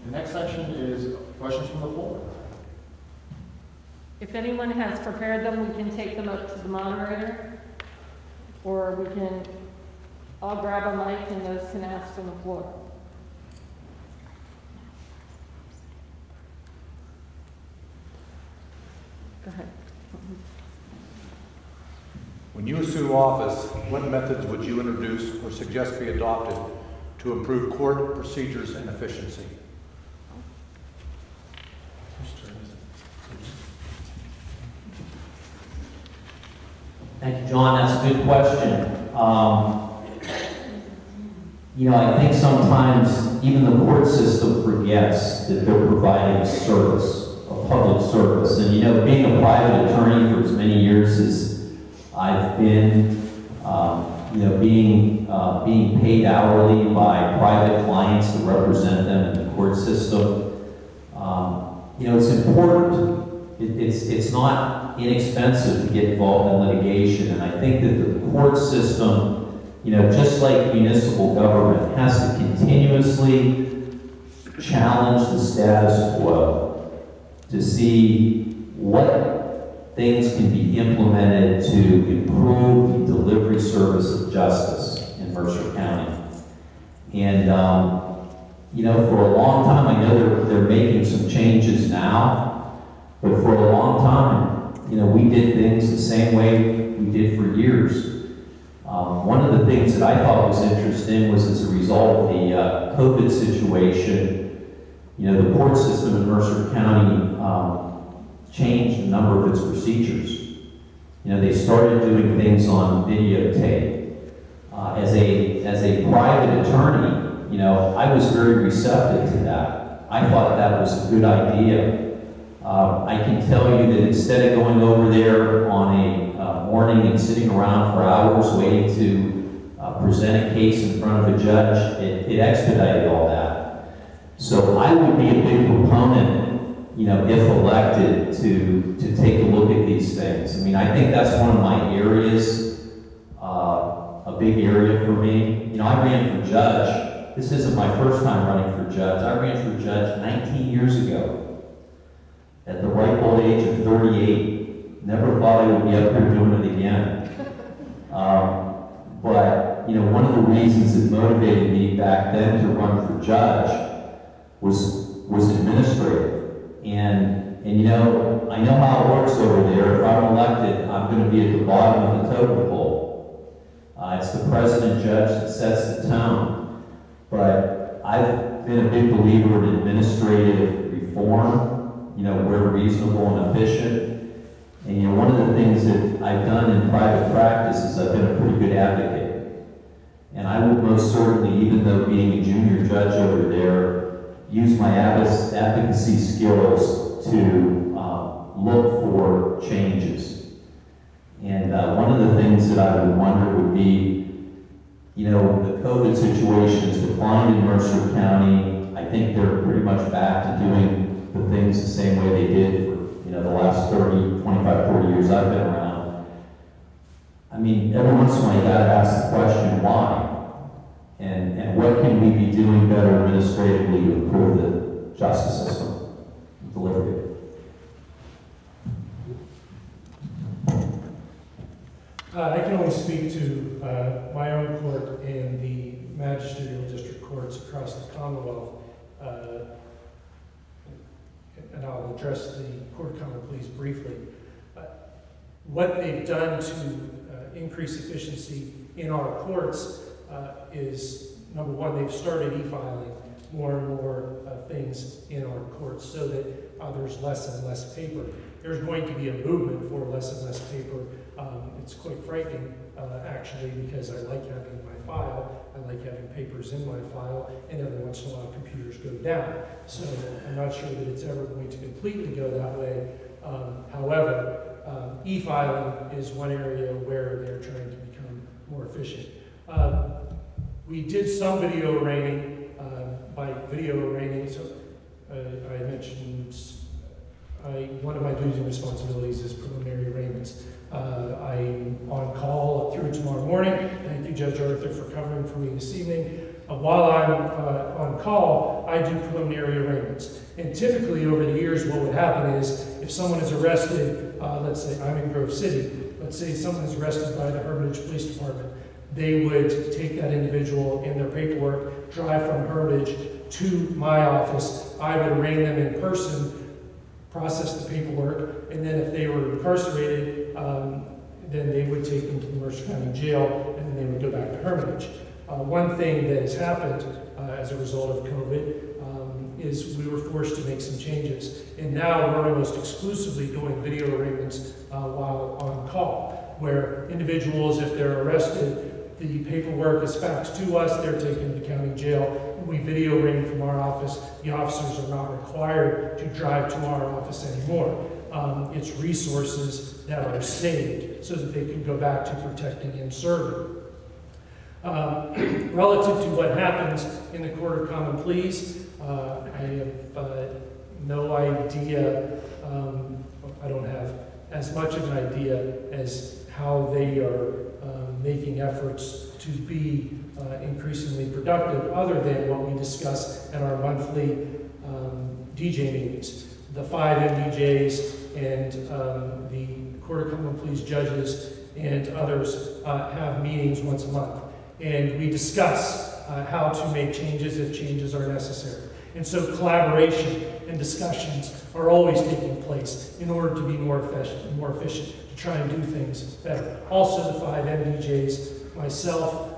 Speaker 5: The next section is questions from the floor.
Speaker 2: If anyone has prepared them, we can take them up to the moderator, or I'll grab a mic and those can ask from the floor. Go ahead.
Speaker 7: When you assume office, what methods would you introduce or suggest be adopted to improve court procedures and efficiency?
Speaker 3: Thank you, John. That's a good question. I think sometimes even the court system forgets that they're providing a service, a public service. And being a private attorney for as many years as I've been, being paid hourly by private clients to represent them in the court system, it's important it's not inexpensive to get involved in litigation, and I think that the court system, just like municipal government, has to continuously challenge the status quo to see what things can be implemented to improve the delivery service of justice in Mercer County. And, for a long time, I know they're making some changes now, but for a long time, we did things the same way we did for years. One of the things that I thought was interesting was as a result of the COVID situation, the court system in Mercer County changed a number of its procedures. They started doing things on videotape. As a private attorney, I was very receptive to that. I thought that was a good idea. I can tell you that instead of going over there on a morning and sitting around for hours waiting to present a case in front of a judge, it expedited all that. So I would be a big proponent, if elected, to take a look at these things. I mean, I think that's one of my areas, a big area for me. I ran for judge. This isn't my first time running for judge. I ran for judge 19 years ago at the ripe old age of 38. Never thought I would be up here doing it again. But one of the reasons that motivated me back then to run for judge was administrative. And I know how it works over there. If I'm elected, I'm going to be at the bottom of the totem pole. It's the president judge that sets the tone. But I've been a big believer in administrative reform, where reasonable and efficient. And one of the things that I've done in private practice is I've been a pretty good advocate. And I would most certainly, even though being a junior judge over there, use my advocacy skills to look for changes. And one of the things that I would wonder would be, the COVID situation has declined in Mercer County. I think they're pretty much back to doing the things the same way they did for, the last 30, 25, 40 years I've been around. I mean, every once in a while you gotta ask the question, why? And what can we be doing better administratively to improve the justice system and delivery?
Speaker 1: I can only speak to my own court and the magisterial district courts across the Commonwealth, and I'll address the Court of Common Pleas briefly. What they've done to increase efficiency in our courts is, number one, they've started e-filing more and more things in our courts so that there's less and less paper. There's going to be a movement for less and less paper. It's quite frightening, actually, because I like having my file, I like having papers in my file, and every once in a while computers go down. So I'm not sure that it's ever going to completely go that way. However, e-filing is one area where they're trying to become more efficient. We did some video arraigning. By video arraigning, so I mentioned one of my duties and responsibilities is preliminary arraignments. I'm on call through tomorrow morning. Thank you, Judge Arthur, for covering for me this evening. While I'm on call, I do preliminary arraignments. And typically over the years, what would happen is if someone is arrested, let's say I'm in Grove City, let's say someone is arrested by the Hermitage Police Department, they would take that individual and their paperwork, drive from Hermitage to my office. I would arraign them in person, process the paperwork, and then if they were incarcerated, then they would take them to the Mercer County Jail, and then they would go back to Hermitage. One thing that has happened as a result of COVID is we were forced to make some changes. And now we're almost exclusively doing video arraignments while on call, where individuals, if they're arrested, the paperwork is faxed to us, they're taken to county jail, we video arraign from our office. The officers are not required to drive to our office anymore. It's resources that are saved so that they can go back to protecting and serving. Relative to what happens in the Court of Common Pleas, I have no idea I don't have as much of an idea as how they are making efforts to be increasingly productive, other than what we discuss at our monthly DJ meetings. The 5 MDJs and the Court of Common Pleas judges and others have meetings once a month. And we discuss how to make changes if changes are necessary. And so collaboration and discussions are always taking place in order to be more efficient, to try and do things better. Also the 5 MDJs, myself,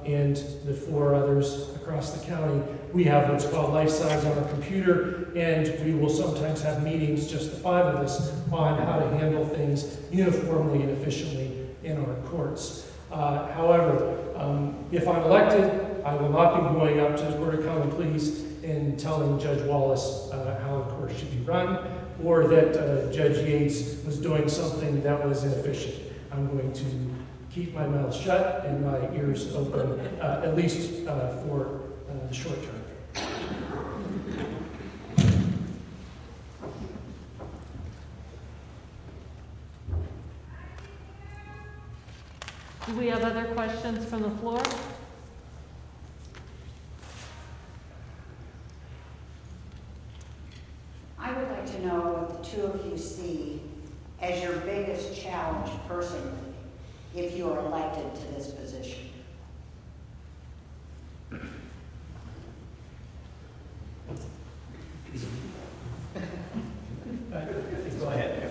Speaker 1: and the 4 others across the county, we have what's called life size on our computer, and we will sometimes have meetings, just the 5 of us, on how to handle things uniformly and efficiently in our courts. However, if I'm elected, I will not be going up to the Court of Common Pleas and telling Judge Wallace how the court should be run, or that Judge Yates was doing something that was inefficient. I'm going to keep my mouth shut and my ears open, at least for the short term.
Speaker 2: Do we have other questions from the floor?
Speaker 8: I would like to know what the 2 of you see as your biggest challenge personally if you are elected to this position.
Speaker 3: Go ahead.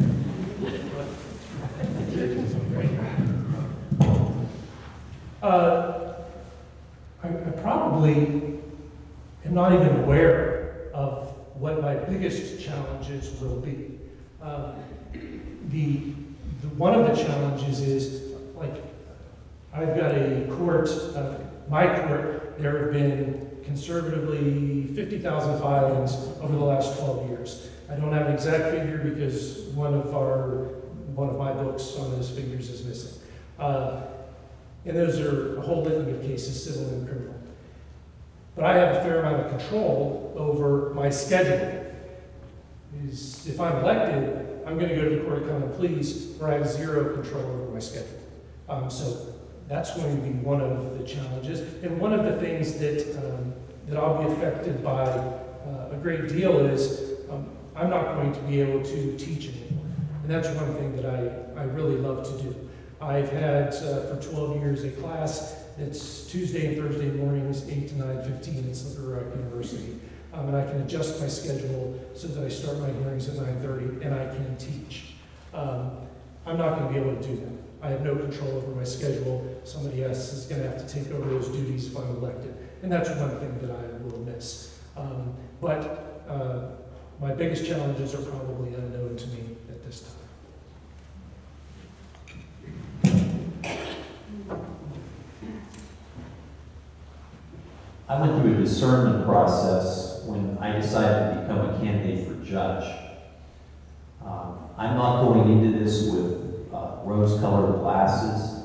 Speaker 1: I probably am not even aware of what my biggest challenges will be. One of the challenges is, like, I've got a court, my court, there have been conservatively 50,000 filings over the last 12 years. I don't have an exact figure because one of my books on those figures is missing. And those are a whole litany of cases, civil and criminal. But I have a fair amount of control over my schedule. If I'm elected, I'm going to go to the Court of Common Pleas where I have 0 control over my schedule. So that's going to be one of the challenges. And one of the things that I'll be affected by a great deal is I'm not going to be able to teach anymore. And that's one thing that I really love to do. I've had for 12 years a class that's Tuesday and Thursday mornings, 8 to 9:15 at Slippery Rock University. And I can adjust my schedule so that I start my hearings at 9:30 and I can teach. I'm not going to be able to do that. I have no control over my schedule. Somebody else is going to have to take over those duties if I'm elected. And that's one thing that I will miss. But my biggest challenges are probably unknown to me at this time.
Speaker 3: I went through a discernment process when I decided to become a candidate for judge. I'm not going into this with rose-colored glasses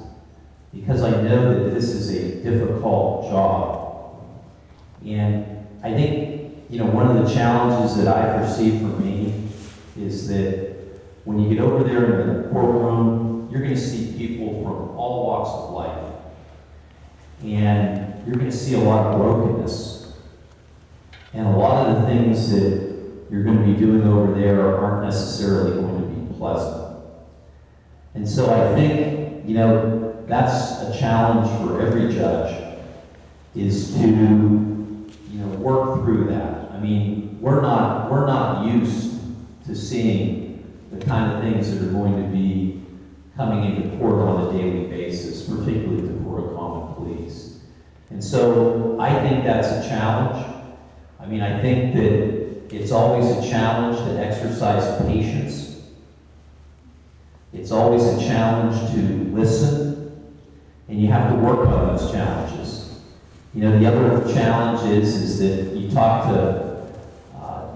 Speaker 3: because I know that this is a difficult job. And I think, one of the challenges that I foresee for me is that when you get over there in the courtroom, you're going to see people from all walks of life. And you're going to see a lot of brokenness. And a lot of the things that you're going to be doing over there aren't necessarily going to be pleasant. And so I think, that's a challenge for every judge, is to, work through that. I mean, we're not used to seeing the kind of things that are going to be coming into court on a daily basis, particularly the Court of Common Pleas. And so I think that's a challenge. I mean, I think that it's always a challenge to exercise patience. It's always a challenge to listen, and you have to work on those challenges. The other challenge is that you talk to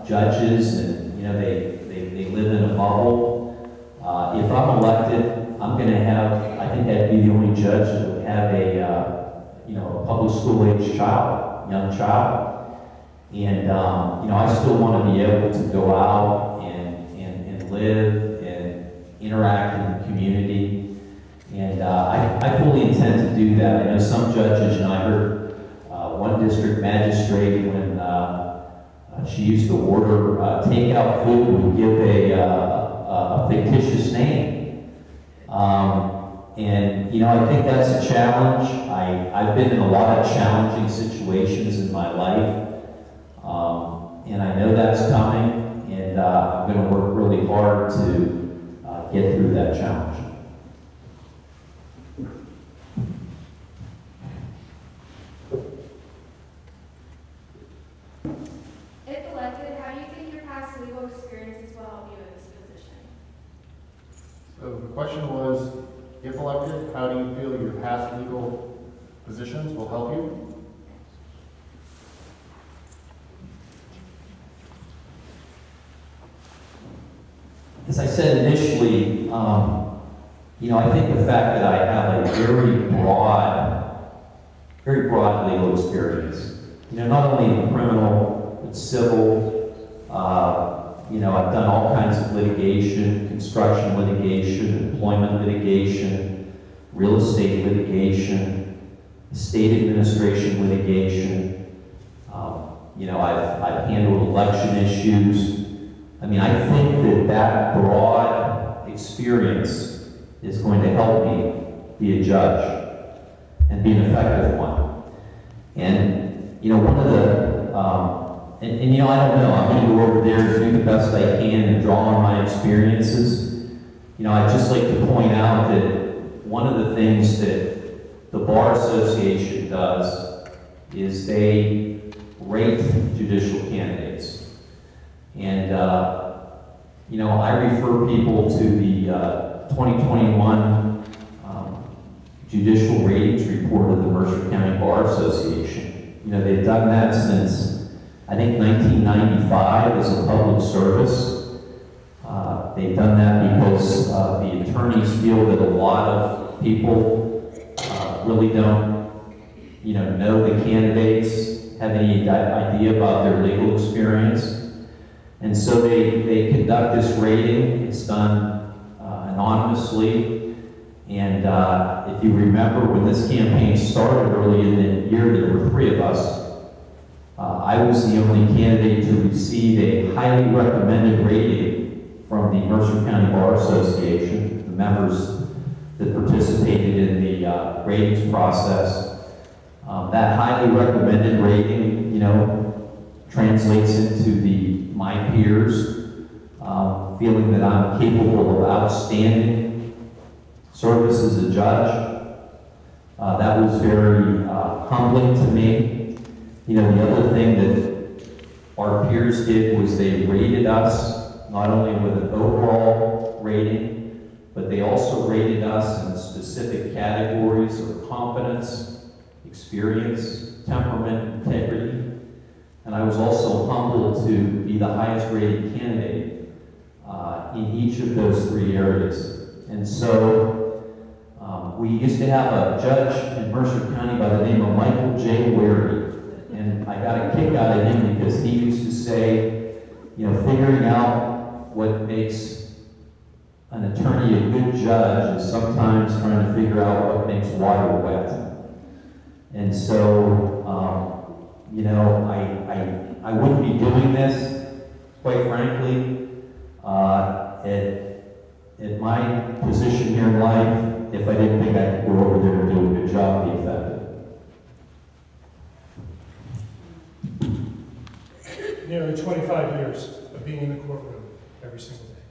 Speaker 3: judges, and they live in a bubble. If I'm elected, I'm going to have, I think I'd be the only judge that would have a public school age child, young child. And, I still want to be able to go out and live and interact in the community. And I fully intend to do that. I know some judges, and I heard one district magistrate, when she used to order takeout food, would give a fictitious name. And, you know, I think that's a challenge. I've been in a lot of challenging situations in my life. And I know that's coming, and I'm going to work really hard to get through that challenge.
Speaker 9: If elected, how do you think your past legal experiences will help you in this position?
Speaker 5: So the question was, if elected, how do you feel your past legal positions will help you?
Speaker 3: As I said initially, you know, I think the fact that I have a very broad legal experience, you know, not only in criminal, but civil, you know, I've done all kinds of litigation, construction litigation, employment litigation, real estate litigation, state administration litigation. You know, I've handled election issues. I mean, I think that broad experience is going to help me be a judge and be an effective one. And, you know, one of the, and you know, I don't know, I'm going to go over there and do the best I can and draw on my experiences. You know, I'd just like to point out that one of the things that the Bar Association does is they rate judicial candidates. And, you know, I refer people to the 2021 Judicial Ratings Report of the Mercer County Bar Association. You know, they've done that since, I think, 1995 as a public service. They've done that because the attorneys feel that a lot of people really don't, you know the candidates, have any idea about their legal experience. And so they conduct this rating. It's done anonymously. And if you remember, when this campaign started early in the year, there were 3 of us. I was the only candidate to receive a highly recommended rating from the Mercer County Bar Association, the members that participated in the ratings process. That highly recommended rating, you know, translates into my peers feeling that I'm capable of outstanding service as a judge. That was very humbling to me. You know, the other thing that our peers did was they rated us not only with an overall rating, but they also rated us in specific categories of competence, experience, temperament, integrity. And I was also humbled to be the highest rated candidate in each of those 3 areas. And so we used to have a judge in Mercer County by the name of Michael J. Wary. And I got a kick out of him because he used to say, you know, figuring out what makes an attorney a good judge is sometimes trying to figure out what makes water wet. And so, you know, I wouldn't be doing this, quite frankly, at my position here in life, if I didn't think I could go over there and do a good job, be effective.
Speaker 1: Nearly 25 years of being in the courtroom every single day.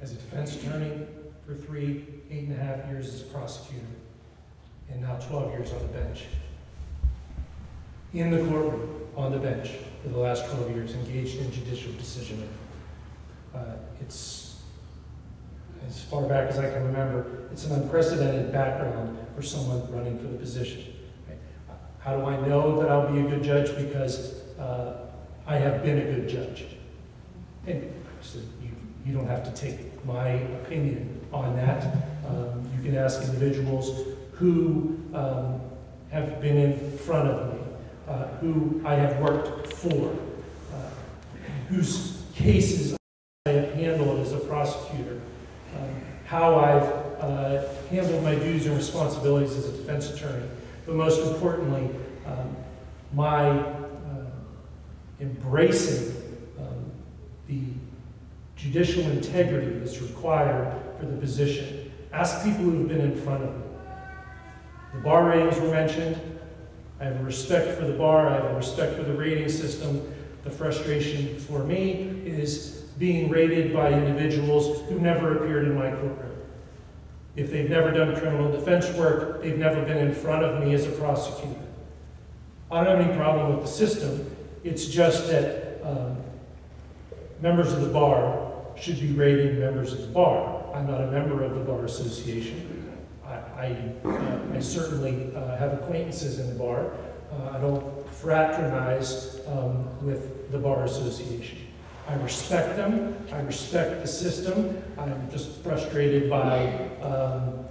Speaker 1: As a defense attorney for 8.5 years as a prosecutor, and now 12 years on the bench. In the courtroom, on the bench, for the last 12 years, engaged in judicial decision-making. It's, as far back as I can remember, it's an unprecedented background for someone running for the position. Right? How do I know that I'll be a good judge? Because I have been a good judge. And so you don't have to take my opinion on that. You can ask individuals who have been in front of me, who I have worked for, whose cases I have handled responsibilities as a defense attorney, but most importantly, my embracing the judicial integrity that's required for the position. Ask people who've been in front of me. The bar ratings were mentioned. I have a respect for the bar. I have a respect for the rating system. The frustration for me is being rated by individuals who never appeared in my courtroom. If they've never done criminal defense work, they've never been in front of me as a prosecutor. I don't have any problem with the system. It's just that members of the bar should be rating members of the bar. I'm not a member of the Bar Association. I certainly have acquaintances in the bar. I don't fraternize with the Bar Association. I respect them. I respect the system. I'm just frustrated by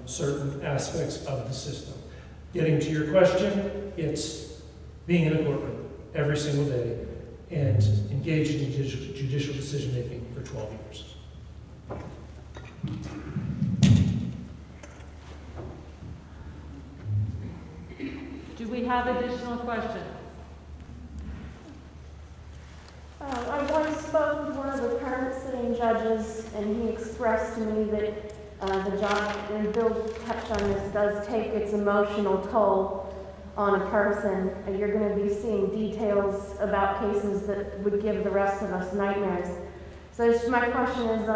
Speaker 1: certain aspects of the system. Getting to your question, it's being in a courtroom every single day and engaged in judicial decision-making for 12 years.
Speaker 2: Do we have additional questions?
Speaker 10: I once spoke with one of the current sitting judges, and he expressed to me that the job, and Bill touched on this, does take its emotional toll on a person. You're going to be seeing details about cases that would give the rest of us nightmares. So my question is,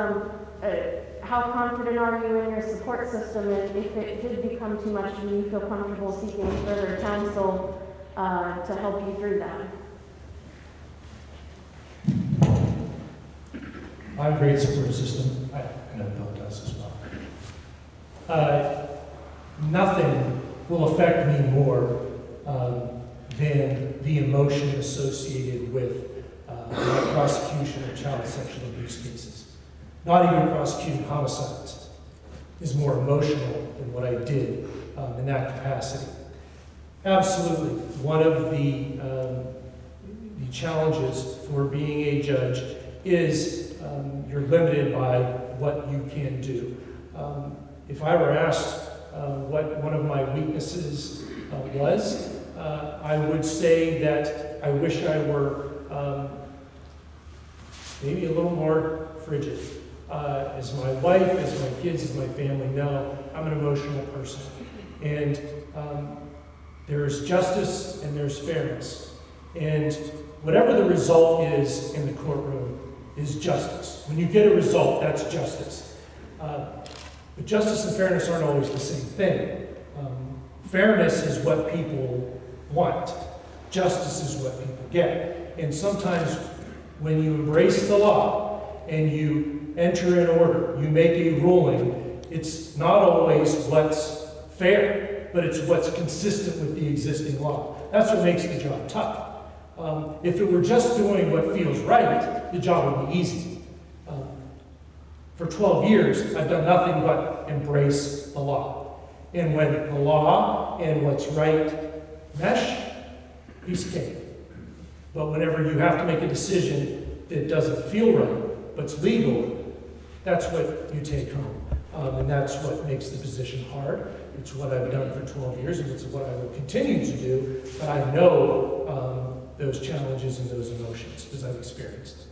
Speaker 10: how confident are you in your support system? And if it did become too much, do you feel comfortable seeking further counsel to help you through that?
Speaker 1: I have a great support system, and Bill does as well. Nothing will affect me more than the emotion associated with my prosecution of child sexual abuse cases. Not even prosecuting homicides is more emotional than what I did in that capacity. Absolutely, one of the challenges for being a judge is you're limited by what you can do. If I were asked what one of my weaknesses was, I would say that I wish I were maybe a little more frigid. As my wife, as my kids, as my family know, I'm an emotional person. And there's justice and there's fairness. And whatever the result is in the courtroom is justice. When you get a result, that's justice. But justice and fairness aren't always the same thing. Fairness is what people want. Justice is what people get. And sometimes when you embrace the law and you enter an order, you make a ruling, it's not always what's fair, but it's what's consistent with the existing law. That's what makes the job tough. If it were just doing what feels right, the job would be easy. For 12 years, I've done nothing but embrace the law. And when the law and what's right mesh, piece of cake. But whenever you have to make a decision that doesn't feel right, but's legal, that's what you take home. And that's what makes the position hard. It's what I've done for 12 years, and it's what I will continue to do, but I know those challenges and those emotions because I've experienced.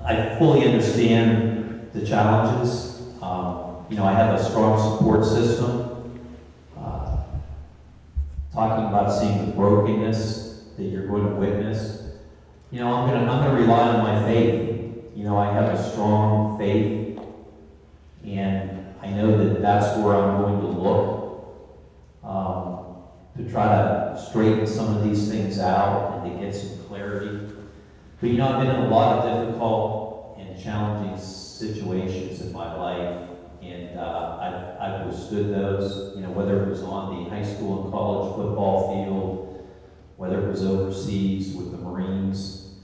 Speaker 3: I fully understand the challenges. I have a strong support system. Talking about seeing the brokenness that you're going to witness, I'm going to rely on my faith. I have a strong faith, and I know that that's where I'm going to look to try to straighten some of these things out and to get some clarity. But I've been in a lot of difficult and challenging situations in my life, and I've withstood those, whether it was on the high school and college football field, whether it was overseas with the Marines,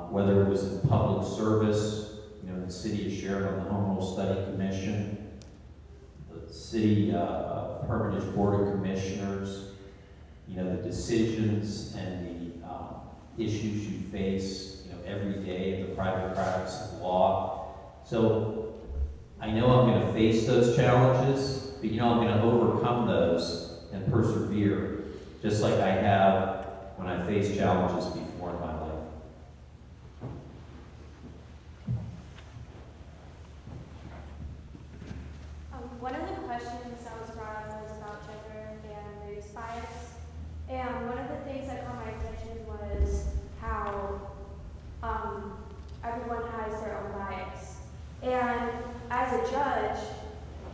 Speaker 3: whether it was in public service, in the city of Sharon on the Home Rule Study Commission, the city Hermitage Board of Commissioners, the decisions and the issues you face, every day of the private practice of law. So I know I'm going to face those challenges, but I'm going to overcome those and persevere, just like I have when I faced challenges before in my life.
Speaker 11: One of the questions that was brought up was about gender and race bias. And one of the things that caught my attention was how everyone has their own bias. And as a judge,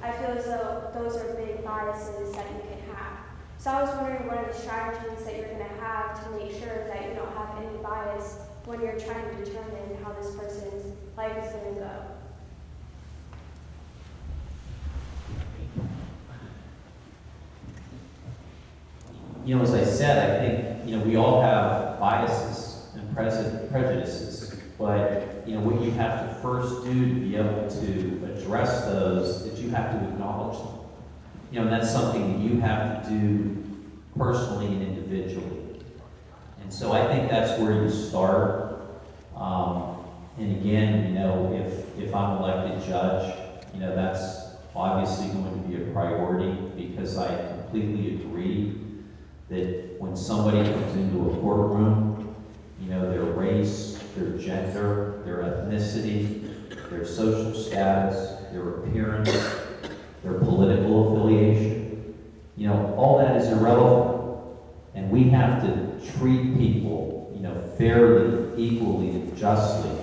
Speaker 11: I feel as though those are big biases that you can have. So I was wondering what are the strategies that you're going to have to make sure that you don't have any bias when you're trying to determine how this person's life is going to go.
Speaker 3: As I said, I think, we all have biases and prejudices, but, what you have to first do to be able to address those is you have to acknowledge them. And that's something that you have to do personally and individually. And so I think that's where you start. And again, if I'm elected judge, that's obviously going to be a priority, because I completely agree that when somebody comes into a courtroom, their race, their gender, their ethnicity, their social status, their appearance, their political affiliation, all that is irrelevant. And we have to treat people, fairly, equally, and justly.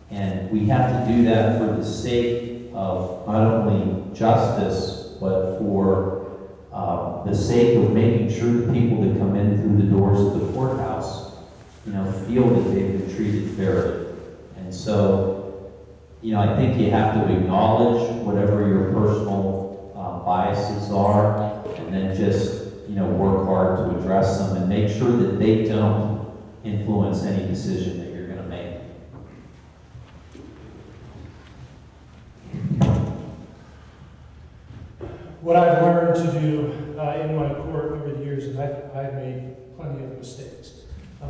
Speaker 3: And we have to do that for the sake of not only justice, but for the sake of making sure the people that come in through the doors of the courthouse, feel that they've been treated fairly. And so, I think you have to acknowledge whatever your personal biases are, and then just, work hard to address them and make sure that they don't influence any decision that you're going to make.
Speaker 1: What I've learned to do in my court over the years, and I've made plenty of mistakes.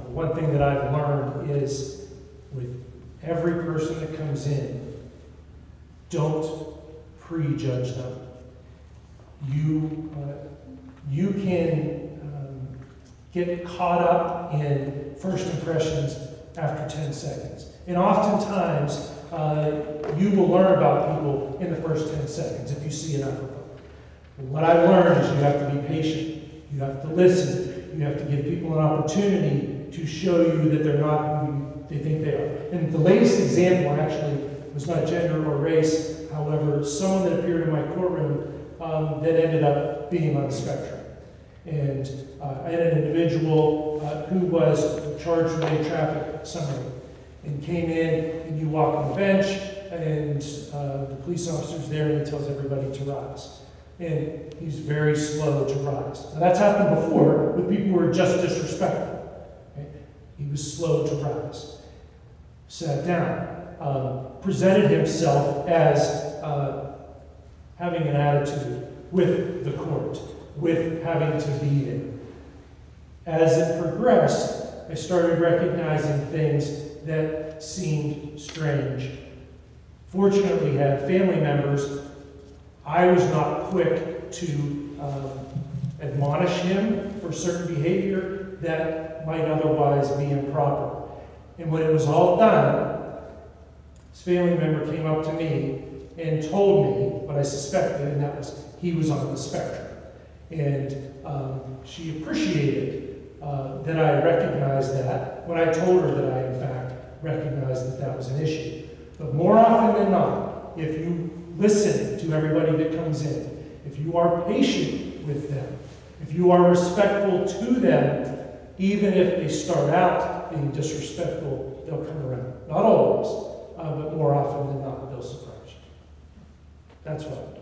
Speaker 1: One thing that I've learned is with every person that comes in, don't prejudge them. You can get caught up in first impressions after 10 seconds. And oftentimes, you will learn about people in the first 10 seconds if you see enough of them. And what I've learned is you have to be patient. You have to listen. You have to give people an opportunity to show you that they're not who they think they are. And the latest example actually was not gender or race. However, someone that appeared in my courtroom that ended up being on the spectrum. And I had an individual who was charged with a traffic summary and came in, and you walk on the bench, and the police officer's there, and he tells everybody to rise. And he's very slow to rise. Now, that's happened before with people who are just disrespectful. Okay? He was slow to rise. Sat down, presented himself as having an attitude with the court, with having to be there. As it progressed, I started recognizing things that seemed strange. Fortunately, had family members. I was not quick to admonish him for certain behavior that might otherwise be improper. And when it was all done, his family member came up to me and told me what I suspected, and that was he was on the spectrum. And she appreciated that I recognized that when I told her that I, in fact, recognized that that was an issue. But more often than not, if you listen to everybody that comes in, if you are patient with them, if you are respectful to them, even if they start out being disrespectful, they'll come around. Not always, but more often than not, they'll surprise you. That's what I've done.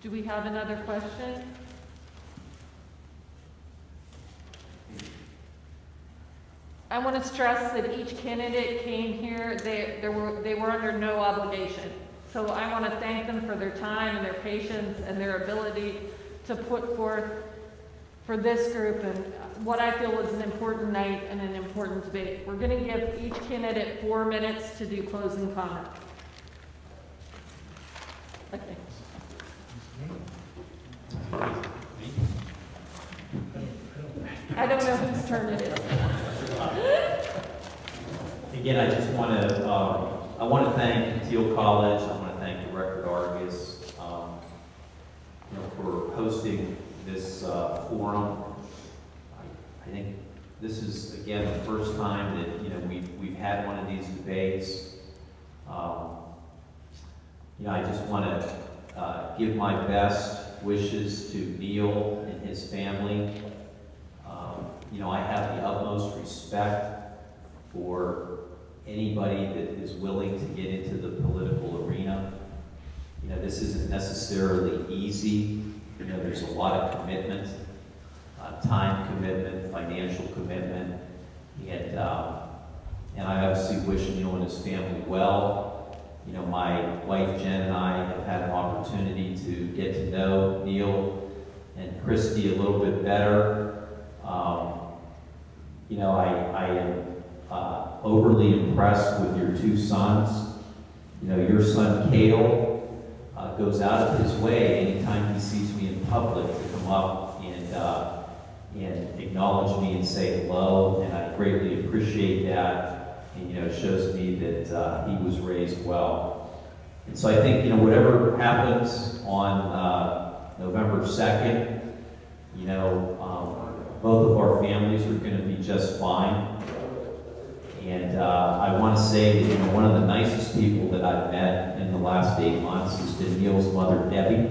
Speaker 2: Do we have another question? I want to stress that each candidate came here, they were under no obligation. So I want to thank them for their time and their patience and their ability to put forth for this group and what I feel is an important night and an important debate. We're going to give each candidate 4 minutes to do closing comment. Okay. I don't know whose turn it is.
Speaker 3: Again, I just want to, I want to thank Thiel College. I want to thank the Record Argus, for hosting this forum. I think this is, again, the first time that, we've had one of these debates. I just want to give my best wishes to Neil and his family. I have the utmost respect for anybody that is willing to get into the political arena. This isn't necessarily easy. There's a lot of commitment, time commitment, financial commitment, and I obviously wish Neil and his family well. My wife Jen and I have had an opportunity to get to know Neil and Christy a little bit better. I am overly impressed with your 2 sons. Your son Cale goes out of his way anytime he sees me in public to come up and acknowledge me and say hello, and I greatly appreciate that. And it shows me that he was raised well. And so I think whatever happens on November 2nd, both of our families are going to be just fine. And I want to say that one of the nicest people that I've met in the last 8 months has been Neil's mother, Debbie.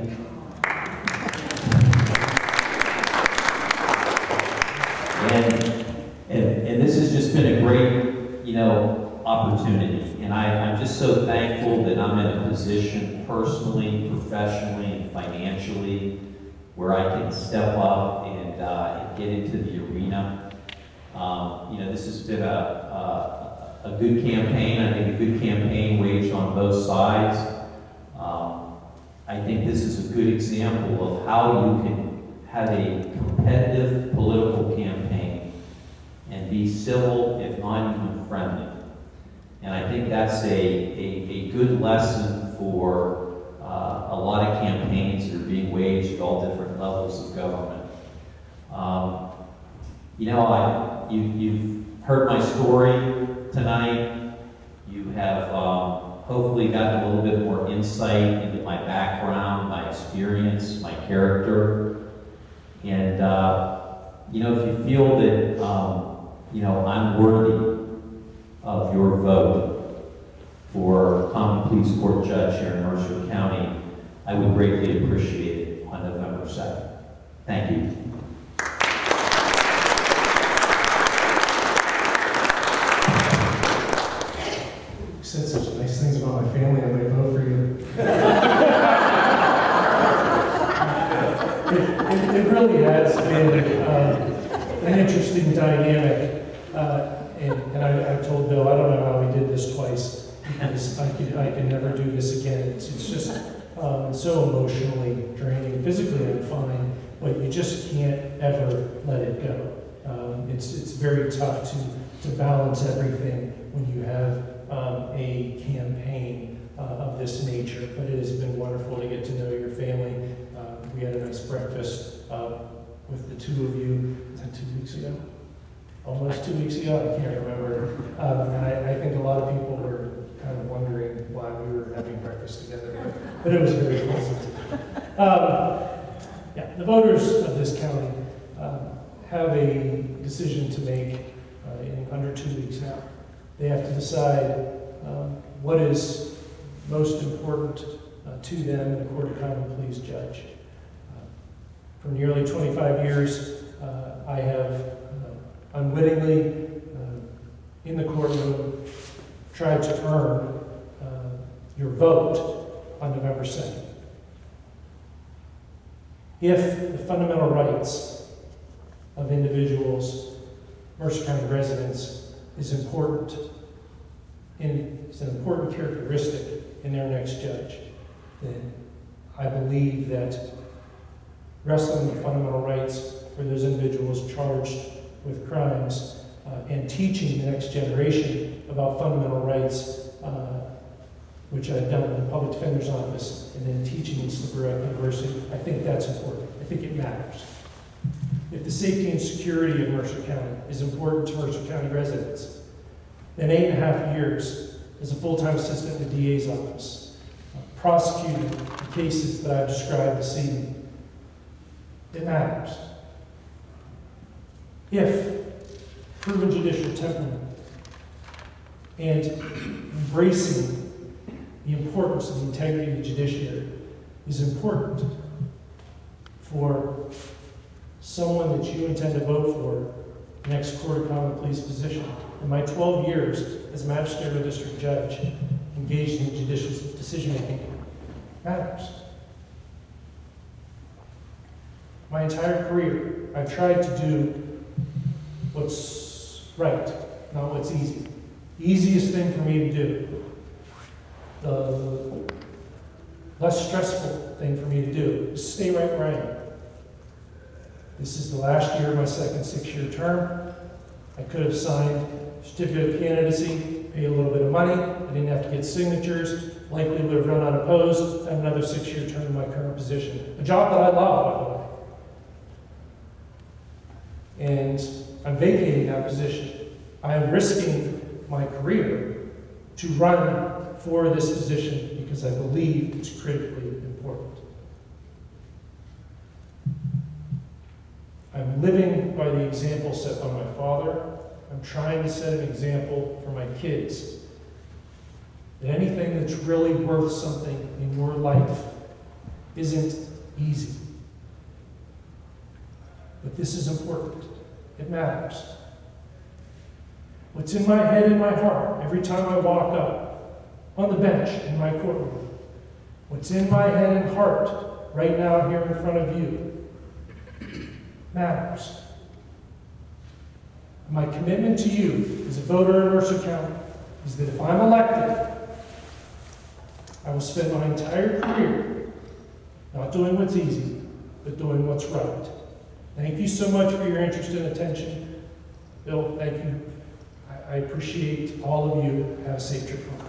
Speaker 3: And this has just been a great, opportunity. And I'm just so thankful that I'm in a position personally, professionally, and financially where I can step up and get into the arena. This has been a good campaign. I think a good campaign waged on both sides. I think this is a good example of how you can have a competitive political campaign and be civil, if not even friendly. And I think that's a good lesson for a lot of campaigns that are being waged at all different levels of government. You've heard my story tonight. You have hopefully gotten a little bit more insight into my background, my experience, my character. And, if you feel that, I'm worthy of your vote for Common Pleas Court Judge here in Mercer County, I would greatly appreciate it on November 2nd. Thank you.
Speaker 1: You said such nice things about my family, I'm going to vote for you. It really has been an interesting dynamic. And I told Bill, I don't know how we did this twice, because I can never do this again. It's just so emotionally draining. Physically, I'm fine, but you just can't ever let it go. It's very tough to balance everything when you have a campaign of this nature. But it has been wonderful to get to know your family. We had a nice breakfast with the 2 of you. Was that 2 weeks ago? Almost 2 weeks ago, I can't remember. And I think a lot of people were kind of wondering why we were having breakfast together, but it was very pleasant. The voters of this county have a decision to make in under 2 weeks now. They have to decide what is most important to them in the Court of Common Pleas judge. For nearly 25 years, I have unwittingly, in the courtroom, tried to earn your vote on November 2nd. If the fundamental rights of individuals, Mercer County residents, is important, and it's an important characteristic in their next judge, then I believe that wrestling with fundamental rights for those individuals charged with crimes, and teaching the next generation about fundamental rights, which I've done in the Public Defender's Office, and then teaching in Slippery Rock University. I think that's important. I think it matters. If the safety and security of Mercer County is important to Mercer County residents, then 8.5 years as a full-time assistant in the DA's office, prosecuting the cases that I've described this evening, it matters. If proven judicial temperament and embracing the importance of the integrity of the judiciary is important for someone that you intend to vote for next Court of Common Pleas position. In my 12 years as a magisterial district judge engaged in judicial decision-making matters. My entire career, I've tried to do what's right, not what's easy. The easiest thing for me to do, the less stressful thing for me to do, is stay right where I am. This is the last year of my second 6-year term. I could have signed a certificate of candidacy, pay a little bit of money. I didn't have to get signatures. Likely would have run unopposed, had another 6-year term in my current position. A job that I love, by the way. And I'm vacating that position. I am risking my career to run for this position because I believe it's critically important. I'm living by the example set by my father. I'm trying to set an example for my kids. That anything that's really worth something in your life isn't easy. But this is important. It matters. What's in my head and my heart every time I walk up on the bench in my courtroom, what's in my head and heart right now here in front of you, matters. My commitment to you as a voter in Mercer County is that if I'm elected, I will spend my entire career not doing what's easy, but doing what's right. Thank you so much for your interest and attention. Bill, thank you. I appreciate all of you. Have a safe trip home.